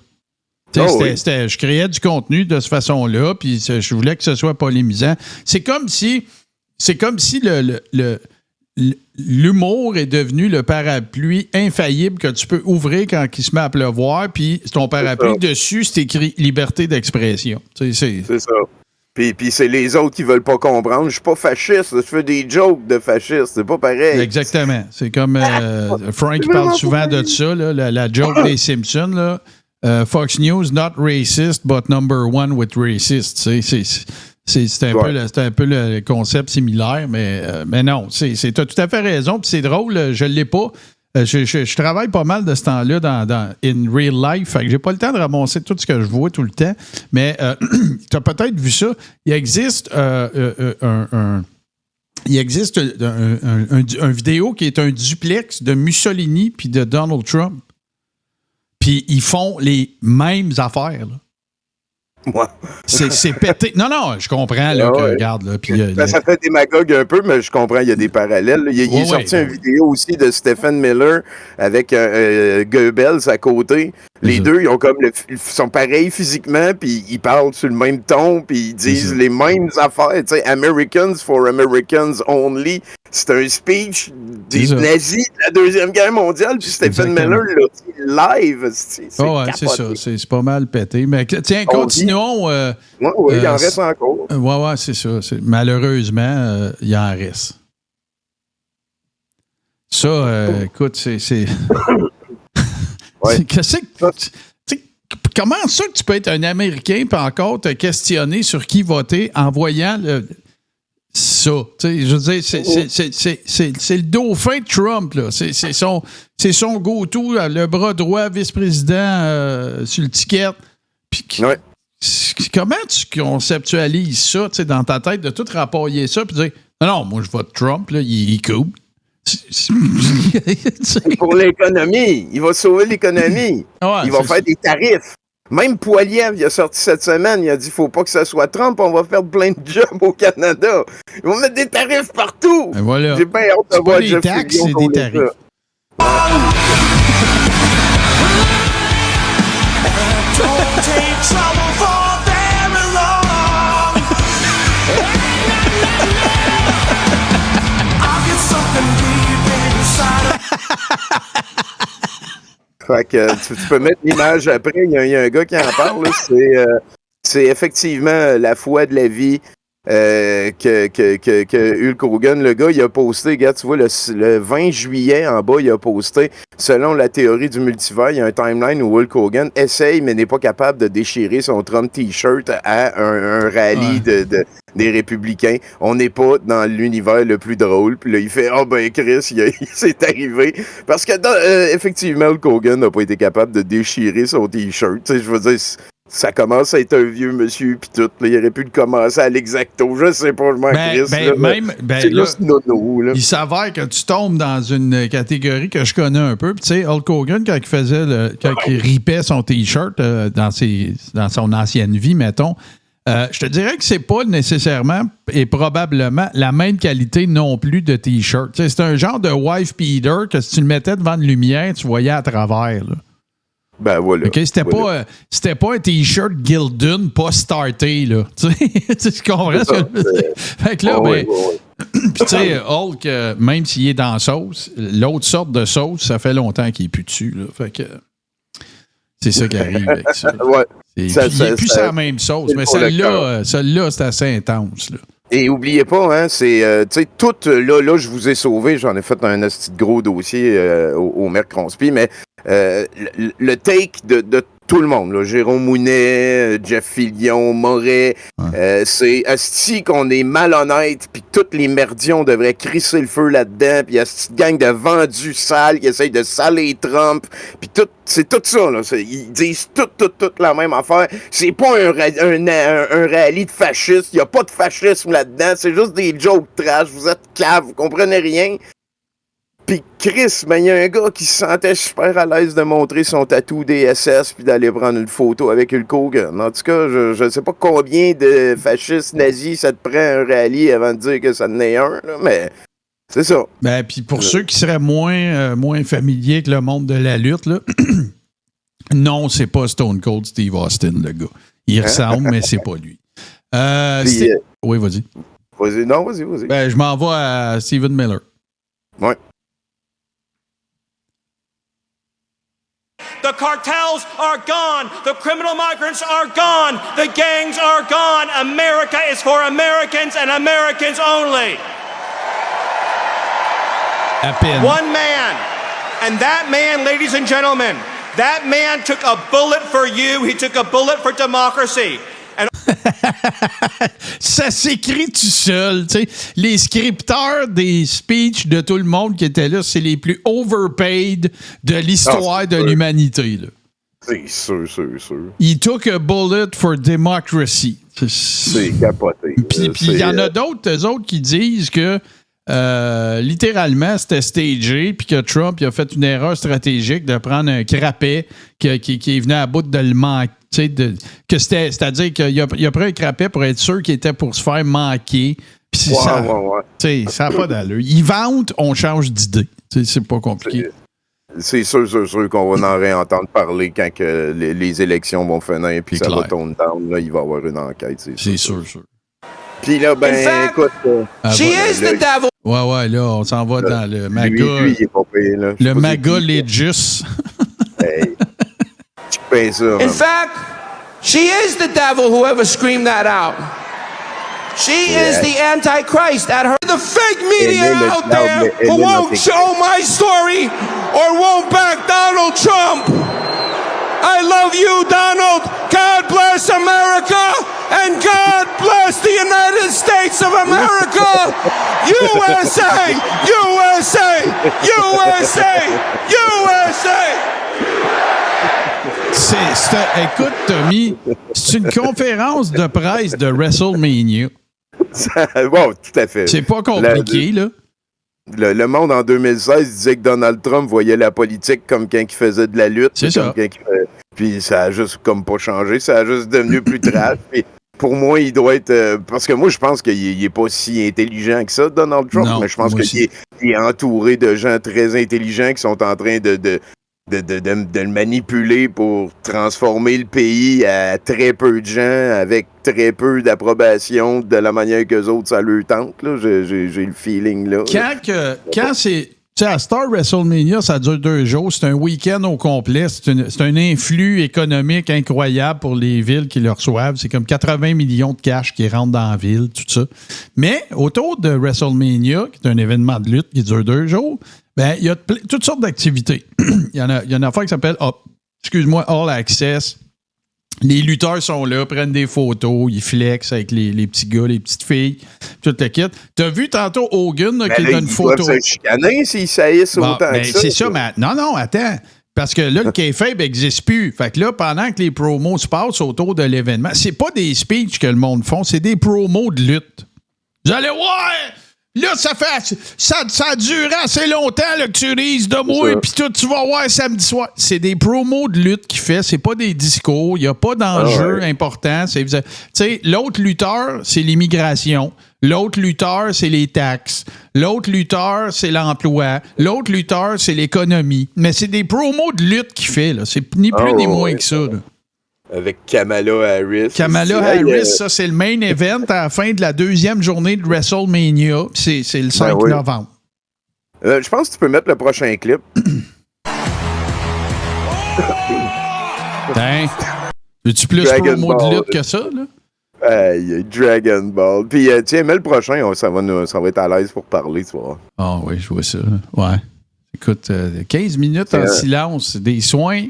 Je créais du contenu de cette façon-là, puis je voulais que ce soit polémisant. C'est comme si l'humour est devenu le parapluie infaillible que tu peux ouvrir quand il se met à pleuvoir, puis ton parapluie dessus, c'est écrit « liberté d'expression ». C'est ça. Puis c'est les autres qui veulent pas comprendre. Je suis pas fasciste, je fais des jokes de fasciste, c'est pas pareil. Exactement. C'est comme Frank parle souvent de ça, là, la joke des Simpsons, là. Fox News, not racist, but number one with racist. C'est un peu le concept similaire, mais non, tu as tout à fait raison. Puis c'est drôle, je ne l'ai pas. Je travaille pas mal de ce temps-là dans in real life. Fait que j'ai pas le temps de ramasser tout ce que je vois tout le temps. Mais tu as peut-être vu ça. Il existe une vidéo qui est un duplex de Mussolini puis de Donald Trump. Puis ils font les mêmes affaires, là. Ouais. C'est pété. Non, je comprends, là, que, regarde, là. Puis, ça fait démagogue un peu, mais je comprends, il y a des parallèles. Il est sorti une vidéo aussi de Stephen Miller avec Goebbels à côté. Les deux, ils sont pareils physiquement, puis ils parlent sur le même ton, puis ils disent les mêmes affaires. Tu sais, Americans for Americans only. C'est un speech des nazis de la Deuxième Guerre mondiale, puis Stephen Miller l'a dit live. C'est ça. C'est pas mal pété. Mais tiens, continuons. Oui, il en reste encore. Oui, c'est ça. Malheureusement, il en reste. Ça, écoute, c'est... Comment ça que tu peux être un Américain et encore te questionner sur qui voter en voyant ça? Je veux dire, c'est le dauphin de Trump, là. C'est son go-to, le bras droit vice-président sur le ticket. Puis comment tu conceptualises ça dans ta tête, de tout rapporter ça et dire non, moi je vote Trump, là, il est cool. Pour l'économie. Il va sauver l'économie. Il va faire des tarifs. Même Poiliev, il a sorti cette semaine, il a dit faut pas que ça soit Trump, on va faire plein de jobs au Canada. Ils vont mettre des tarifs partout. Voilà. J'ai bien hâte de voir des taxes, c'est des tarifs. Fait que tu peux mettre l'image après, il y a un gars qui en parle, c'est effectivement la foi de la vie que Hulk Hogan, le gars, il a posté, regarde, tu vois, le 20 juillet en bas, il a posté, selon la théorie du multivers, il y a un timeline où Hulk Hogan essaye, mais n'est pas capable de déchirer son Trump T-shirt à un rallye des républicains. On n'est pas dans l'univers le plus drôle. Puis là, il fait « Ah ben Chris, c'est arrivé. » Parce que effectivement, Hulk Hogan n'a pas été capable de déchirer son T-shirt. Tu sais, je veux dire... Ça commence à être un vieux monsieur, puis tout. Là, il aurait pu le commencer à l'exacto. Je sais pas, je m'en crisse. C'est juste nono. Là. Il s'avère que tu tombes dans une catégorie que je connais un peu. Tu sais, Hulk Hogan, quand il ripait son T-shirt dans son ancienne vie, mettons, je te dirais que c'est pas nécessairement et probablement la même qualité non plus de T-shirt. Tu sais, c'est un genre de wife beater que si tu le mettais devant une lumière, tu voyais à travers, là. Ben voilà. OK, c'était pas un T-shirt Gildan pas starté, là. Tu comprends ce que je veux dire? Fait que là, puis tu sais, Hulk, même s'il est dans la sauce, l'autre sorte de sauce, ça fait longtemps qu'il est plus dessus, là. Fait que c'est ça qui arrive avec ça. Il n'est plus sur la même sauce, mais celle-là, c'est assez intense, là. Et oubliez pas, hein, c'est, tu sais, tout, là, je vous ai sauvé, j'en ai fait un petit gros dossier au Merc Cronsby, mais le take de tout le monde, là, Jérôme Mounet, Jeff Fillion, Moret, c'est asti qu'on est malhonnête, puis toutes les merdions devraient crisser le feu là-dedans, puis il y a cette gang de vendus sales qui essayent de saler Trump, puis tout, c'est tout ça, là, ils disent tout la même affaire. C'est pas un rallye de fascistes, il y a pas de fascisme là-dedans, c'est juste des jokes trash, vous êtes caves, vous comprenez rien. Puis Chris, ben il y a un gars qui se sentait super à l'aise de montrer son tatou DSS puis d'aller prendre une photo avec Hulk Hogan. En tout cas, je sais pas combien de fascistes nazis ça te prend un rallye avant de dire que ça en est un, là, mais c'est ça. Ben puis pour ceux qui seraient moins familiers avec le monde de la lutte, là, non, c'est pas Stone Cold Steve Austin, le gars. Il ressemble, mais c'est pas lui. Oui, vas-y. Vas-y. Ben, je m'en vais à Stephen Miller. Ouais. The cartels are gone. The criminal migrants are gone. The gangs are gone. America is for Americans and Americans only. One man. And that man, ladies and gentlemen, that man took a bullet for you. He took a bullet for democracy. Ça s'écrit tout seul. Tu sais. Les scripteurs des speeches de tout le monde qui étaient là, c'est les plus overpaid de l'histoire de l'humanité. Là. C'est sûr. He took a bullet for democracy. C'est capoté. Puis il y en a d'autres, eux autres, qui disent que littéralement, c'était stagé, puis que Trump il a fait une erreur stratégique de prendre un crapet qui est venu à bout de le manquer. C'est-à-dire qu'il a pris un crapet pour être sûr qu'il était pour se faire manquer. Puis ça n'a pas d'allure. Ils vantent, on change d'idée. C'est pas compliqué. C'est sûr qu'on va en réentendre parler quand que les élections vont finir, puis ça va tourner down. Là, il va y avoir une enquête. C'est sûr. Puis là, écoute... she is the devil! Ouais, là, on s'en va dans le MAGA. Lui, il est pas payé, là. Le MAGA Legis. Hey, tu payes ça, In fact, she is the devil, whoever screamed that out. She is the Antichrist at her. The fake media out there who won't show my story or won't back Donald Trump. I love you, Donald. God bless America. And God bless the United States of America. USA! USA! USA! USA! Écoute, Tommy, c'est une conférence de presse de WrestleMania. Bon, tout à fait. C'est pas compliqué, là. Le monde, en 2016, disait que Donald Trump voyait la politique comme quand il faisait de la lutte. C'est ça. Puis ça a juste comme pas changé. Ça a juste devenu plus trash. Puis pour moi, il doit être... parce que moi, je pense qu'il est pas si intelligent que ça, Donald Trump. Non, mais je pense qu'il est entouré de gens très intelligents qui sont en train de le manipuler pour transformer le pays à très peu de gens, avec très peu d'approbation de la manière qu'eux autres, ça leur tente. Là. J'ai le feeling là. Quand c'est... Tu sais, à Star WrestleMania, ça dure 2 jours. C'est un week-end au complet. C'est un influx économique incroyable pour les villes qui le reçoivent. C'est comme 80 millions de cash qui rentrent dans la ville, tout ça. Mais autour de WrestleMania, qui est un événement de lutte qui dure 2 jours, ben il y a toutes sortes d'activités. Il y en a une affaire qui s'appelle All Access. Les lutteurs sont là, prennent des photos, ils flexent avec les petits gars, les petites filles, tout le kit. T'as vu tantôt Hogan là, qui donne une photo. Ils doivent se chicaner s'ils saillissent autant que ça. C'est ça, mais non, attends. Parce que là, le kayfabe n'existe plus. Fait que là, pendant que les promos se passent autour de l'événement, c'est pas des speeches que le monde font, c'est des promos de lutte. Vous allez voir Là, ça a duré assez longtemps là, que tu rises de moi, puis tout, tu vas voir samedi soir. C'est des promos de lutte qu'il fait, c'est pas des discours, il n'y a pas d'enjeu important. Tu sais, l'autre lutteur, c'est l'immigration. L'autre lutteur, c'est les taxes. L'autre lutteur, c'est l'emploi. L'autre lutteur, c'est l'économie. Mais c'est des promos de lutte qu'il fait, là. C'est ni plus ni moins que ça, là. Avec Kamala Harris. Kamala Harris, ça, c'est le main event à la fin de la 2e journée de WrestleMania. C'est le 5 novembre. Je pense que tu peux mettre le prochain clip. Veux-tu plus promo de lutte que ça, là? Dragon Ball. Puis, tiens, mets le prochain, ça va être à l'aise pour parler, tu vois. Ah oui, je vois ça. Ouais. Écoute, 15 minutes en silence, des soins.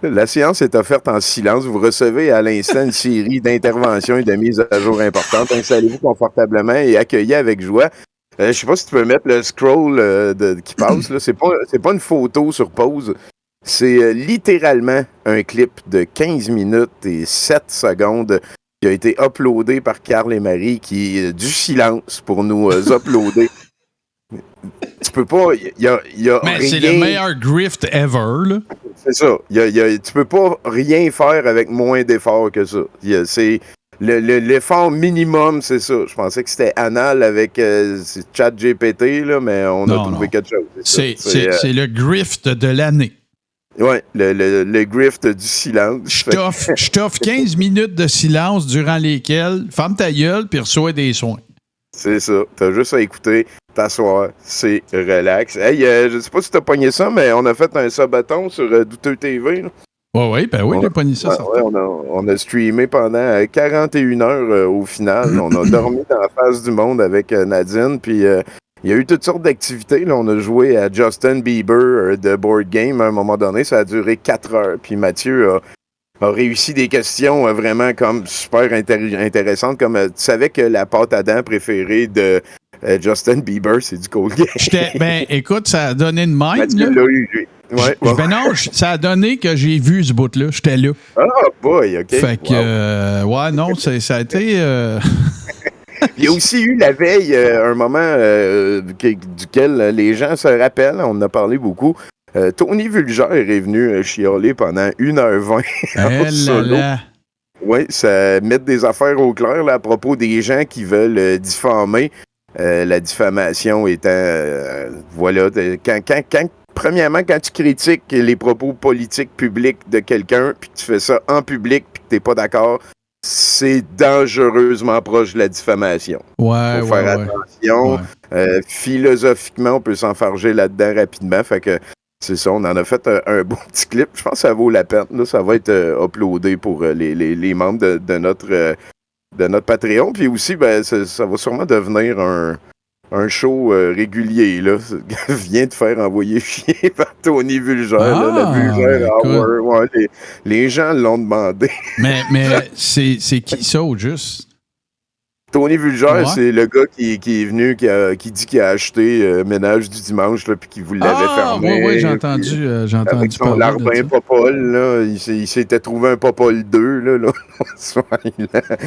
La séance est offerte en silence. Vous recevez à l'instant une série d'interventions et de mises à jour importantes. Installez-vous confortablement et accueillez avec joie. Je sais pas si tu peux mettre le scroll qui passe. Là. C'est pas une photo sur pause. C'est littéralement un clip de 15 minutes et 7 secondes qui a été uploadé par Carl et Marie, qui est du silence pour nous uploader. Tu peux pas... Mais rien... c'est le meilleur grift ever, là. C'est ça. Tu peux pas rien faire avec moins d'efforts que ça. C'est... L'effort minimum, c'est ça. Je pensais que c'était anal avec ChatGPT, là, mais on a trouvé quelque chose. C'est le grift de l'année. Oui, le grift du silence. Je t'offre 15 minutes de silence durant lesquelles ferme ta gueule puis reçois des soins. C'est ça. T'as juste à écouter, t'asseoir, c'est relax. Hey, je sais pas si t'as pogné ça, mais on a fait un sabaton sur Douteux TV. Oui, j'ai pogné ça. On a streamé pendant 41 heures au final. On a dormi dans la face du monde avec Nadine, puis... il y a eu toutes sortes d'activités. Là, on a joué à Justin Bieber de Board Game à un moment donné. Ça a duré 4 heures. Puis Mathieu a réussi des questions vraiment comme super intéressantes. Comme tu savais que la pâte à dents préférée de Justin Bieber, c'est du Colgate. Écoute, ça a donné de même. Mathieu l'a eu, lui. Ouais, bon. Non, ça a donné que j'ai vu ce bout-là. J'étais là. Ah, boy, OK. Fait que, ça a été... Il y a aussi eu la veille un moment duquel les gens se rappellent, on en a parlé beaucoup. Tony Vulgère est venu chialer pendant 1h20 en solo. Oui, ça met des affaires au clair là, à propos des gens qui veulent diffamer. La diffamation étant, premièrement, quand tu critiques les propos politiques publics de quelqu'un, puis que tu fais ça en public, puis que tu n'es pas d'accord, c'est dangereusement proche de la diffamation. Faut faire attention. Philosophiquement, on peut s'enfarger là-dedans rapidement. Fait que c'est ça, on en a fait un beau petit clip. Je pense que ça vaut la peine. Là, ça va être uploadé pour les membres de notre Patreon. Puis aussi, ça va sûrement devenir un show régulier. Là. Vient de faire envoyer chier par Tony Vulgère. La Vulgère Hour. Les gens l'ont demandé. Mais c'est qui ça, au juste? Tony Vulgère, c'est le gars qui est venu, qui dit qu'il a acheté Ménage du dimanche, là, puis qu'il vous l'avait fermé. Oui, j'ai entendu avec son larbin Popol, là, il s'était trouvé un Popol 2, là.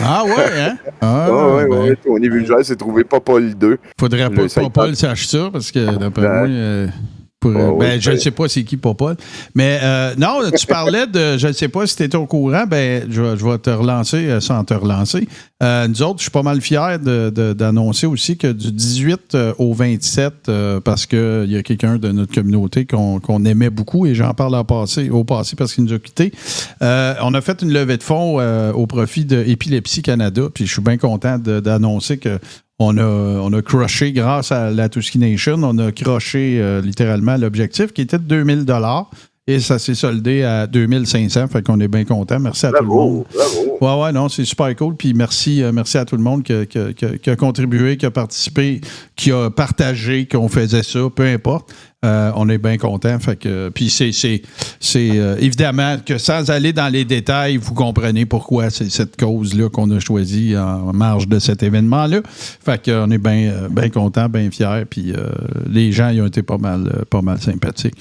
Ah ouais, hein? Oui, Tony Vulgère s'est trouvé Popol 2. Faudrait pas que Popol sache ça, parce que d'après moi... je ne sais pas c'est qui Popol. Mais non, tu parlais de... Je ne sais pas si tu étais au courant. Je vais te relancer sans te relancer. Nous autres, je suis pas mal fier d'annoncer aussi que du 18 au 27, parce qu'il y a quelqu'un de notre communauté qu'on aimait beaucoup, et j'en parle au passé parce qu'il nous a quittés. On a fait une levée de fonds au profit de Épilepsie Canada. Puis je suis bien content d'annoncer que on a crushé grâce à la Tuski Nation, on a crushé littéralement l'objectif qui était de 2000 $. Et ça s'est soldé à 2500, fait qu'on est bien content. Merci à tout le monde. Bravo. Ouais, non, c'est super cool. Puis merci à tout le monde qui a contribué, qui a participé, qui a partagé qu'on faisait ça, peu importe. On est bien content. Fait que, puis c'est évidemment que sans aller dans les détails, vous comprenez pourquoi c'est cette cause-là qu'on a choisie en marge de cet événement-là. Fait qu'on est bien content, bien fiers. Puis les gens ils ont été pas mal sympathiques.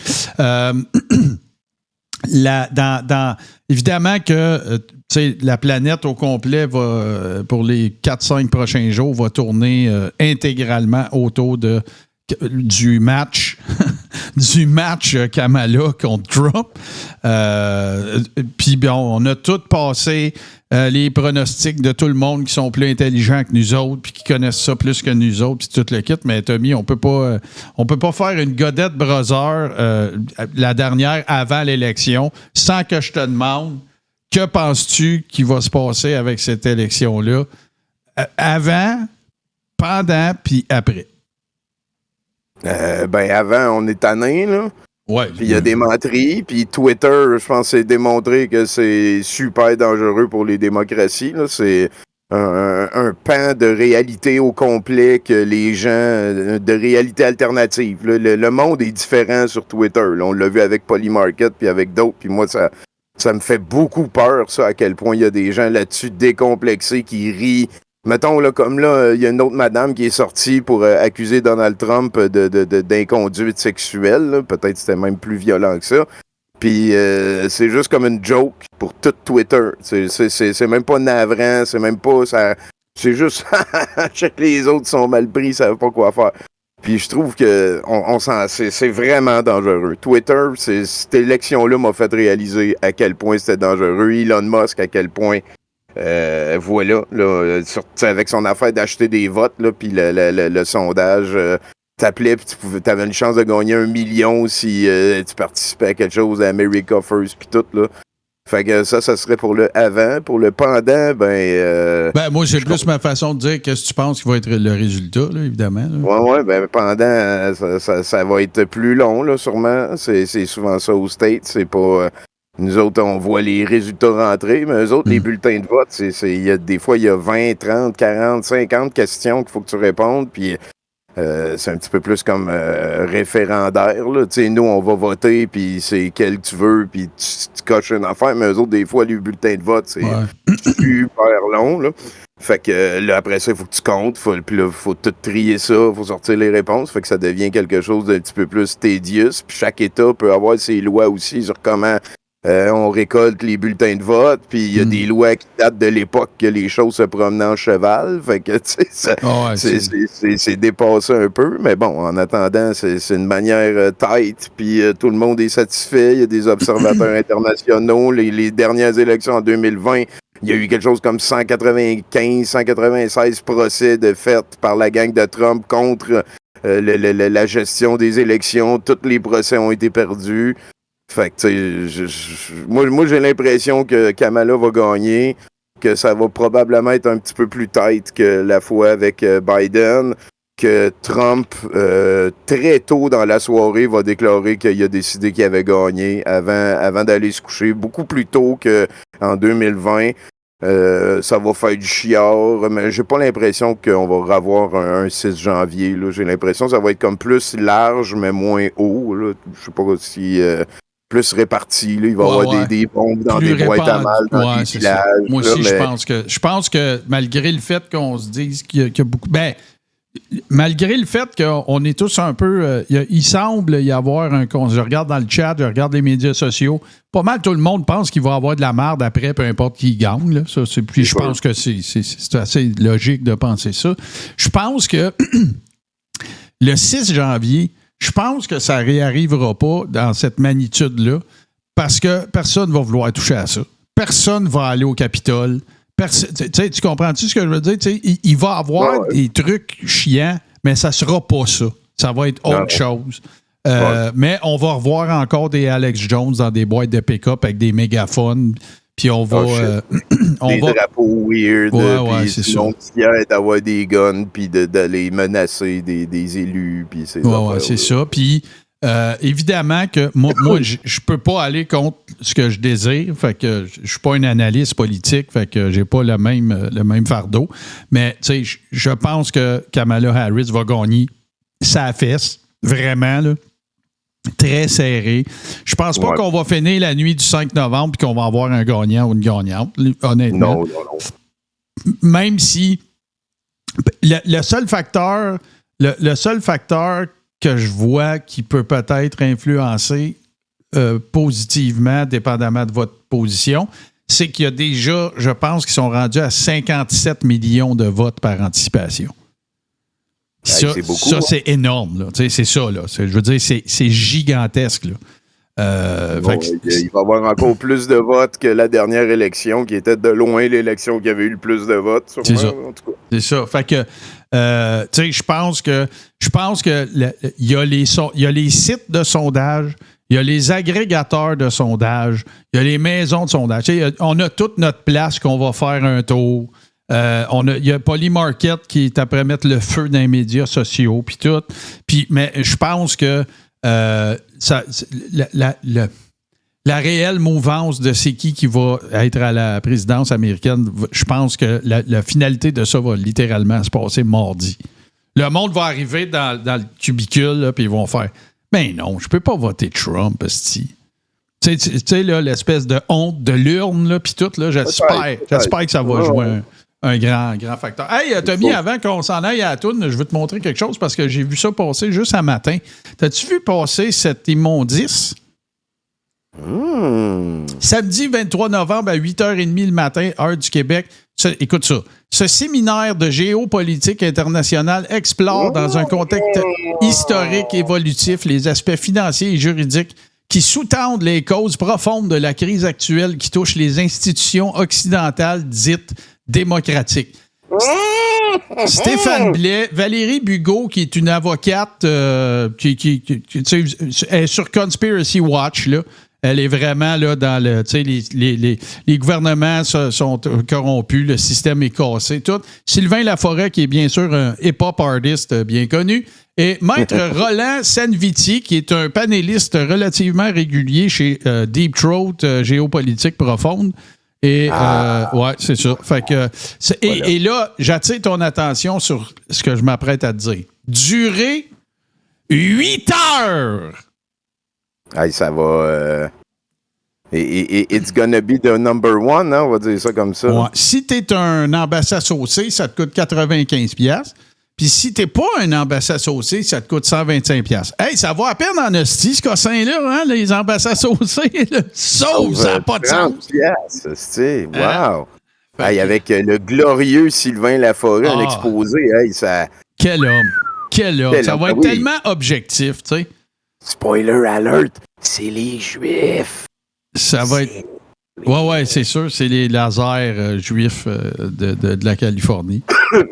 évidemment que la planète au complet va, pour les 4-5 prochains jours, va tourner intégralement autour du match du match Kamala contre Trump. Puis on a tout passé les pronostics de tout le monde qui sont plus intelligents que nous autres puis qui connaissent ça plus que nous autres puis tout le kit. Mais Tommy, on peut pas faire une godette brother la dernière avant l'élection sans que je te demande que penses-tu qu'il va se passer avec cette élection-là avant, pendant puis après? Avant, on est tanné, là. Ouais. Puis il y a des menteries, puis Twitter, je pense, c'est démontré que c'est super dangereux pour les démocraties, là. C'est un pan de réalité au complet que les gens, de réalité alternative. Le monde est différent sur Twitter, là. On l'a vu avec Polymarket, puis avec d'autres, puis moi, ça me fait beaucoup peur, ça, à quel point il y a des gens là-dessus décomplexés qui rient. Mettons, là, comme là, il y a une autre madame qui est sortie pour accuser Donald Trump d'inconduite sexuelle. Là. Peut-être que c'était même plus violent que ça. Puis c'est juste comme une joke pour tout Twitter. C'est même pas navrant, c'est même pas... C'est juste... les autres sont mal pris, ils savent pas quoi faire. Puis je trouve que c'est vraiment dangereux. Twitter, cette élection-là m'a fait réaliser à quel point c'était dangereux. Elon Musk, à quel point... voilà, là, avec son affaire d'acheter des votes, là, puis le sondage, t'appelais, puis t'avais une chance de gagner 1 million si tu participais à quelque chose à America First, puis tout, là. Fait que ça serait pour le avant. Pour le pendant, moi, j'ai plus ma façon de dire qu'est-ce que tu penses qui va être le résultat, là, évidemment. Là. Ouais, pendant, ça va être plus long, là, sûrement. C'est souvent ça au States, c'est pas... Nous autres, on voit les résultats rentrer, mais eux autres, les bulletins de vote, des fois, il y a 20, 30, 40, 50 questions qu'il faut que tu répondes, puis c'est un petit peu plus comme référendaire, là. Tu sais, nous, on va voter, puis c'est quel tu veux, puis tu coches une affaire, mais eux autres, des fois, les bulletins de vote, c'est super long, là. Fait que là, après ça, il faut que tu comptes, puis là, il faut tout trier ça, il faut sortir les réponses, fait que ça devient quelque chose d'un petit peu plus tédieux, puis chaque État peut avoir ses lois aussi sur comment... on récolte les bulletins de vote, puis il y a des lois qui datent de l'époque que les choses se promenaient en cheval. Fait que, tu sais, c'est dépassé un peu. Mais bon, en attendant, c'est une manière tight, puis tout le monde est satisfait. Il y a des observateurs internationaux. Les dernières élections en 2020, il y a eu quelque chose comme 196 procès de fait par la gang de Trump contre la gestion des élections. Tous les procès ont été perdus. Fait que, tu sais, moi, j'ai l'impression que Kamala va gagner, que ça va probablement être un petit peu plus tight que la fois avec Biden, que Trump, très tôt dans la soirée, va déclarer qu'il a décidé qu'il avait gagné avant d'aller se coucher, beaucoup plus tôt qu'en 2020. Ça va faire du chiard, mais j'ai pas l'impression qu'on va revoir un 6 janvier. Là. J'ai l'impression que ça va être comme plus large, mais moins haut. Là. Je sais pas si... plus réparti. Là. Il va y avoir des bombes dans des boîtes à mal, dans des villages. Moi aussi, je pense que malgré le fait qu'on se dise qu'il y a beaucoup... malgré le fait qu'on est tous un peu... il semble y avoir un... Je regarde dans le chat, je regarde les médias sociaux. Pas mal tout le monde pense qu'il va y avoir de la merde après, peu importe qui gagne. Là. Ça, puis je pense que c'est assez logique de penser ça. Je pense que le 6 janvier... Je pense que ça ne réarrivera pas dans cette magnitude-là parce que personne ne va vouloir toucher à ça. Personne ne va aller au Capitole. Tu comprends-tu ce que je veux dire? Il va y avoir des trucs chiants, mais ça ne sera pas ça. Ça va être autre chose. Mais on va revoir encore des Alex Jones dans des boîtes de pick-up avec des mégaphones. Puis on va... des drapeaux weird. C'est ça. D'avoir des guns, puis d'aller menacer des élus. Puis c'est ça. Puis évidemment que moi je peux pas aller contre ce que je désire. Fait que je suis pas un analyste politique. Fait que j'ai pas le même fardeau. Mais tu sais, je pense que Kamala Harris va gagner sa fesse. Vraiment, là. Très serré. Je pense pas qu'on va finir la nuit du 5 novembre et qu'on va avoir un gagnant ou une gagnante, honnêtement. Non. Même si le seul facteur que je vois qui peut peut-être influencer positivement, dépendamment de votre position, c'est qu'il y a déjà, je pense, qu'ils sont rendus à 57 millions de votes par anticipation. Ça, c'est beaucoup. Ça, c'est énorme. Là. C'est ça. Là. Je veux dire, c'est gigantesque. Là. Il va y avoir encore plus de votes que la dernière élection, qui était de loin l'élection qui avait eu le plus de votes. Sûrement, c'est ça. En tout cas. C'est ça. Fait que, je pense que il y a les sites de sondage, il y a les agrégateurs de sondage, il y a les maisons de sondage. On a toute notre place qu'on va faire un tour. Il y a Polymarket qui est après mettre le feu dans les médias sociaux, puis tout. Mais je pense que la réelle mouvance de c'est qui va être à la présidence américaine, je pense que la finalité de ça va littéralement se passer mardi. Le monde va arriver dans le cubicule, puis ils vont faire « Mais non, je peux pas voter Trump, esti. » Tu sais, l'espèce de honte de l'urne, puis tout, là, j'espère que ça va jouer un grand facteur. Hey, Tommy, avant qu'on s'en aille à la toune, je veux te montrer quelque chose parce que j'ai vu ça passer juste un matin. T'as-tu vu passer cette immondice? Samedi 23 novembre à 8h30 le matin, heure du Québec. Écoute ça. Ce séminaire de géopolitique internationale explore dans un contexte historique évolutif les aspects financiers et juridiques qui sous-tendent les causes profondes de la crise actuelle qui touche les institutions occidentales dites démocratiques. Stéphane Blais, Valérie Bugeaud, qui est une avocate qui est sur Conspiracy Watch, là. Elle est vraiment là dans le. Tu sais, les gouvernements sont corrompus, le système est cassé, tout. Sylvain Laforêt, qui est bien sûr un hip-hop artiste bien connu. Et Maître Roland Sanviti, qui est un panéliste relativement régulier chez Deep Throat Géopolitique Profonde. Et ouais, c'est ça. Fait que, et là, j'attire ton attention sur ce que je m'apprête à te dire. Durée 8 heures! Hey, ça va. It's gonna be the number one, hein, on va dire ça comme ça. Ouais. Si t'es un ambassade saucé, ça te coûte 95$. Puis si t'es pas un ambassade saucé, ça te coûte 125$. Hey, ça va à peine en hostie, ce cossin-là, hein, les ambassades saucées. Sauce, ça n'a pas de sens. 30$, wow! Hey, avec le glorieux Sylvain Laforêt, un exposé, hey, ça... Quel homme! Ça va être tellement objectif, tu sais. Spoiler alert, c'est les Juifs. Ça va être... Ouais, c'est sûr, c'est les lasers juifs de la Californie.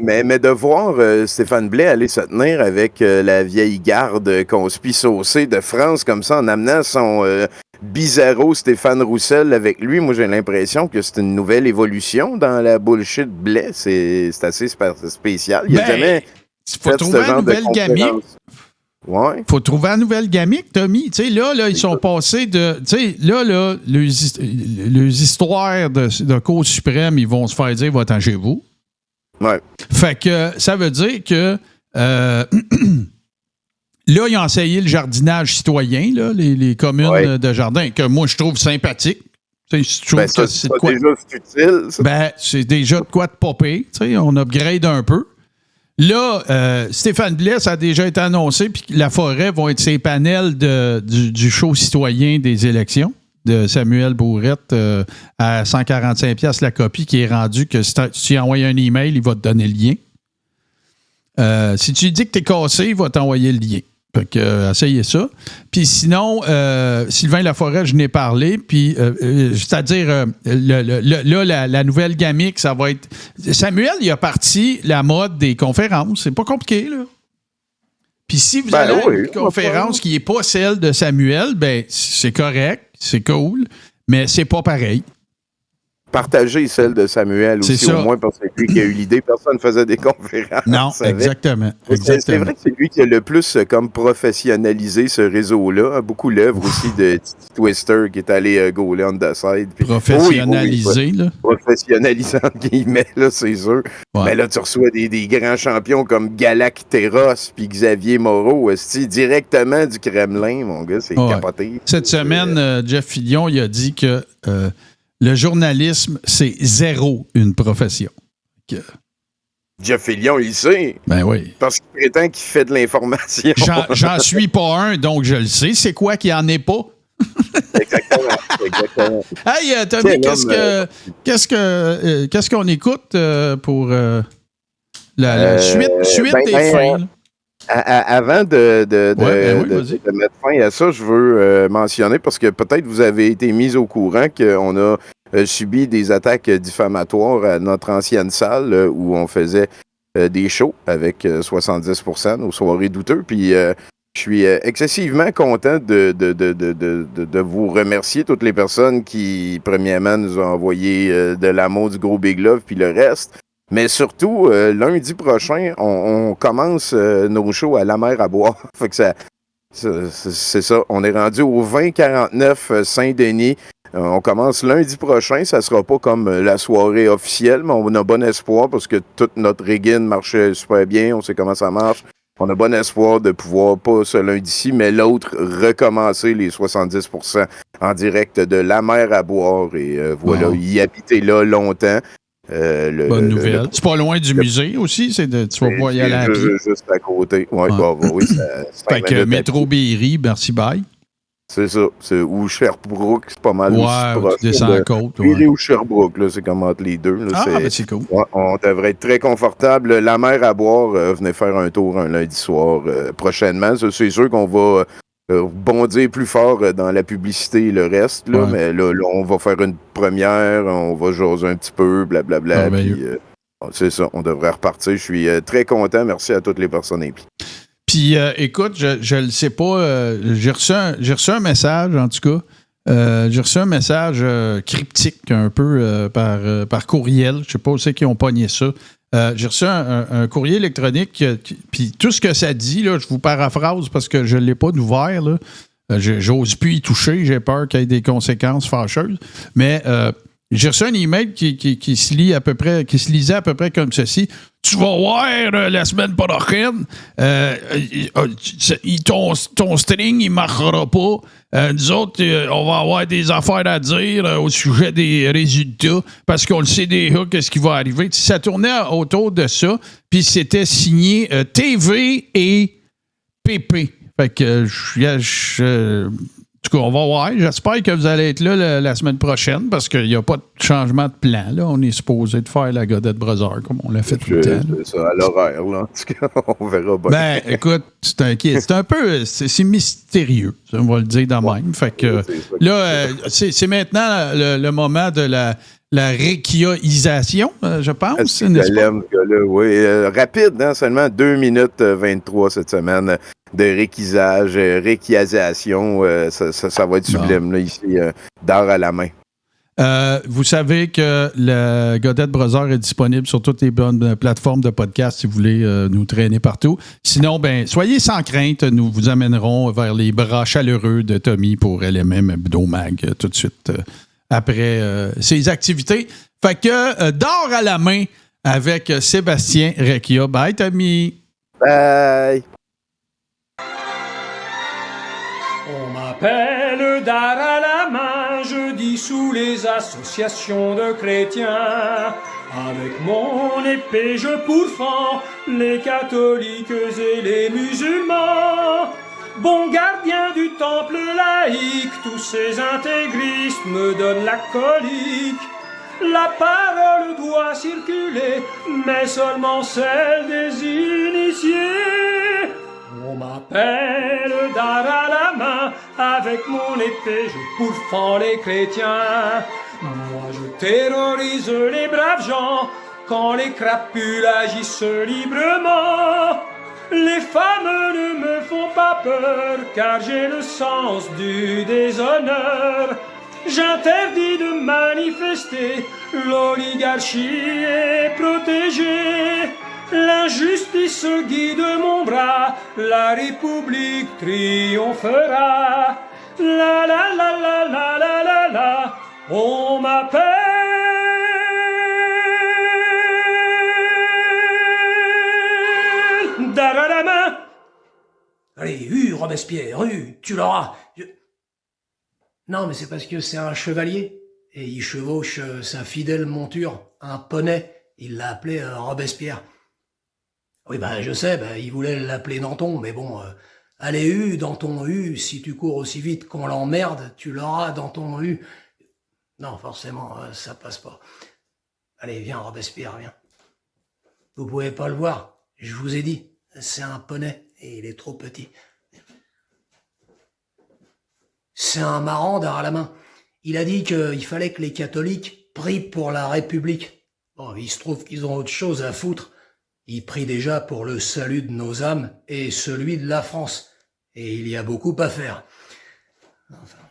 mais de voir Stéphane Blais aller se tenir avec la vieille garde conspi-saucée de France, comme ça, en amenant son bizarro Stéphane Roussel avec lui, moi j'ai l'impression que c'est une nouvelle évolution dans la bullshit Blais. C'est assez spécial. Il n'y a jamais faut trouver une nouvelle gamine. Ouais. Faut trouver une nouvelle gamique, Tommy. Tu sais, là, ils sont passés de... Tu sais, là, les histoires de Cour suprême, ils vont se faire dire « Va-t'en chez vous ». Ouais. Fait que ça veut dire que... là, ils ont essayé le jardinage citoyen, là, les communes de jardin, que moi, je trouve sympathique. Je trouve que c'est de quoi... déjà utile, ça. Ben, c'est déjà de quoi de popper. Tu sais, on upgrade un peu. Là, Stéphane Blais, ça a déjà été annoncé, puis Laforêt vont être ses panels du show citoyen des élections de Samuel Bourrette à 145$ la copie, qui est rendu que si tu envoies un email, il va te donner le lien. Si tu lui dis que t'es cassé, il va t'envoyer le lien. Fait que, essayez ça. Puis sinon, Sylvain Laforêt, je n'ai parlé. Puis, c'est-à-dire, la nouvelle gamique, ça va être... Samuel, il a parti la mode des conférences. C'est pas compliqué, là. Puis si vous avez une conférence qui n'est pas celle de Samuel, ben c'est correct, c'est cool, mais c'est pas pareil. Partager celle de Samuel aussi, au moins, parce que c'est lui qui a eu l'idée. Personne ne faisait des conférences. Non, exactement. C'est vrai que c'est lui qui a le plus comme professionnalisé ce réseau-là. Beaucoup l'œuvre aussi de Titi Twister qui est allé gauler on the side. Professionnalisé, là. Professionnalisé, entre guillemets, là, c'est sûr. Ouais. Mais là, tu reçois des grands champions comme Galacteros puis Xavier Moreau, directement du Kremlin, mon gars, c'est capoté. Cette semaine, Jeff Fillion, il a dit que... le journalisme, c'est zéro une profession. Jeff Fillion, il sait. Ben oui. Parce qu'il prétend qu'il fait de l'information. J'en suis pas un, donc je le sais. C'est quoi qu'il n'y en ait pas? Exactement. Hey, Tommy, qu'est-ce qu'on écoute pour la suite des fins? Avant de mettre fin à ça, je veux mentionner, parce que peut-être vous avez été mis au courant qu'on a subi des attaques diffamatoires à notre ancienne salle où on faisait des shows avec 70% nos soirées douteux. Puis je suis excessivement content de vous remercier, toutes les personnes qui, premièrement, nous ont envoyé de l'amour, du gros big love, puis le reste. Mais surtout, lundi prochain, on commence nos shows à la mer à boire. Fait que c'est ça. On est rendu au 2049 Saint-Denis. On commence lundi prochain. Ça sera pas comme la soirée officielle, mais on a bon espoir parce que toute notre rigging marchait super bien. On sait comment ça marche. On a bon espoir de pouvoir, pas ce lundi-ci, mais l'autre, recommencer les 70% en direct de la mer à boire. Et voilà, y habiter là longtemps. Bonne nouvelle. C'est pas loin du musée aussi? Tu vas pas y aller à pied? Juste à côté. Ouais, oui, fait que métro Berry, merci bye. C'est ça. Ou Sherbrooke, c'est pas mal. Ouais, tu descends la côte. Berry ou Sherbrooke, là, c'est comme entre les deux. Là, c'est cool. Ouais, on devrait être très confortable. La mer à boire, venez faire un tour un lundi soir prochainement. C'est sûr qu'on va bondir plus fort dans la publicité et le reste, là, mais là, on va faire une première, on va jaser un petit peu, blablabla, puis c'est ça, on devrait repartir. Je suis très content, merci à toutes les personnes impliquées. Puis, écoute, je le sais pas, j'ai reçu un message, en tout cas, j'ai reçu un message cryptique un peu par courriel, je sais pas où c'est qu'ils ont pogné ça. J'ai reçu un courrier électronique, puis tout ce que ça dit, là, je vous paraphrase parce que je ne l'ai pas ouvert. Là. J'ose plus y toucher, j'ai peur qu'il y ait des conséquences fâcheuses. Mais j'ai reçu un email qui se lisait à peu près comme ceci. Tu vas voir la semaine prochaine, ton string, il ne marchera pas. Nous autres, on va avoir des affaires à dire au sujet des résultats parce qu'on le sait déjà qu'est-ce qui va arriver. Ça tournait autour de ça, puis c'était signé TV et PP. Fait que en tout cas, on va voir. J'espère que vous allez être là la semaine prochaine parce qu'il n'y a pas de changement de plan. Là. On est supposé de faire la Godette Brothers comme on l'a fait tout le temps. C'est ça, à l'horaire. Là. En tout cas, on verra bien. Ben, écoute, c'est un peu... C'est mystérieux, on va le dire de même. Fait que là, c'est maintenant le moment de la réquiaisation, je pense. Je l'aime, ce gars-là, oui. Rapide, hein, seulement 2 minutes 23 cette semaine de réquiasation. Ça va être sublime, là, ici, d'art à la main. Vous savez que le Godette Brothers est disponible sur toutes les bonnes plateformes de podcast si vous voulez nous traîner partout. Sinon, soyez sans crainte, nous vous amènerons vers les bras chaleureux de Tommy pour LMM Hebdomag tout de suite après ses activités. Fait que d'or à la main avec Sébastien Recchia. Bye, Tommy. Bye. On m'appelle d'art à la main, je dis sous les associations de chrétiens. Avec mon épée je pourfends les catholiques et les musulmans. Bon gardien du temple laïque, tous ces intégristes me donnent la colique. La parole doit circuler, mais seulement celle des initiés. On m'appelle d'art à la main, avec mon épée je pourfends les chrétiens. Moi je terrorise les braves gens, quand les crapules agissent librement. Les femmes ne me font pas peur, car j'ai le sens du déshonneur. J'interdis de manifester, l'oligarchie est protégée. L'injustice guide mon bras, la République triomphera. La la la la la la la la, on m'appelle Dararama. Allez, Robespierre, tu l'auras. Non, mais c'est parce que c'est un chevalier, et il chevauche sa fidèle monture, un poney. Il l'a appelé Robespierre. Oui, je sais, il voulait l'appeler Danton, mais bon, Allez, U, dans ton U, si tu cours aussi vite qu'on l'emmerde, tu l'auras dans ton U. Non, forcément, ça passe pas. Allez, viens, Robespierre, viens. Vous pouvez pas le voir, je vous ai dit, c'est un poney et il est trop petit. C'est un marrandard à la main. Il a dit qu'il fallait que les catholiques prient pour la République. Bon, il se trouve qu'ils ont autre chose à foutre. Ils prient déjà pour le salut de nos âmes et celui de la France. Et il y a beaucoup à faire. Enfin...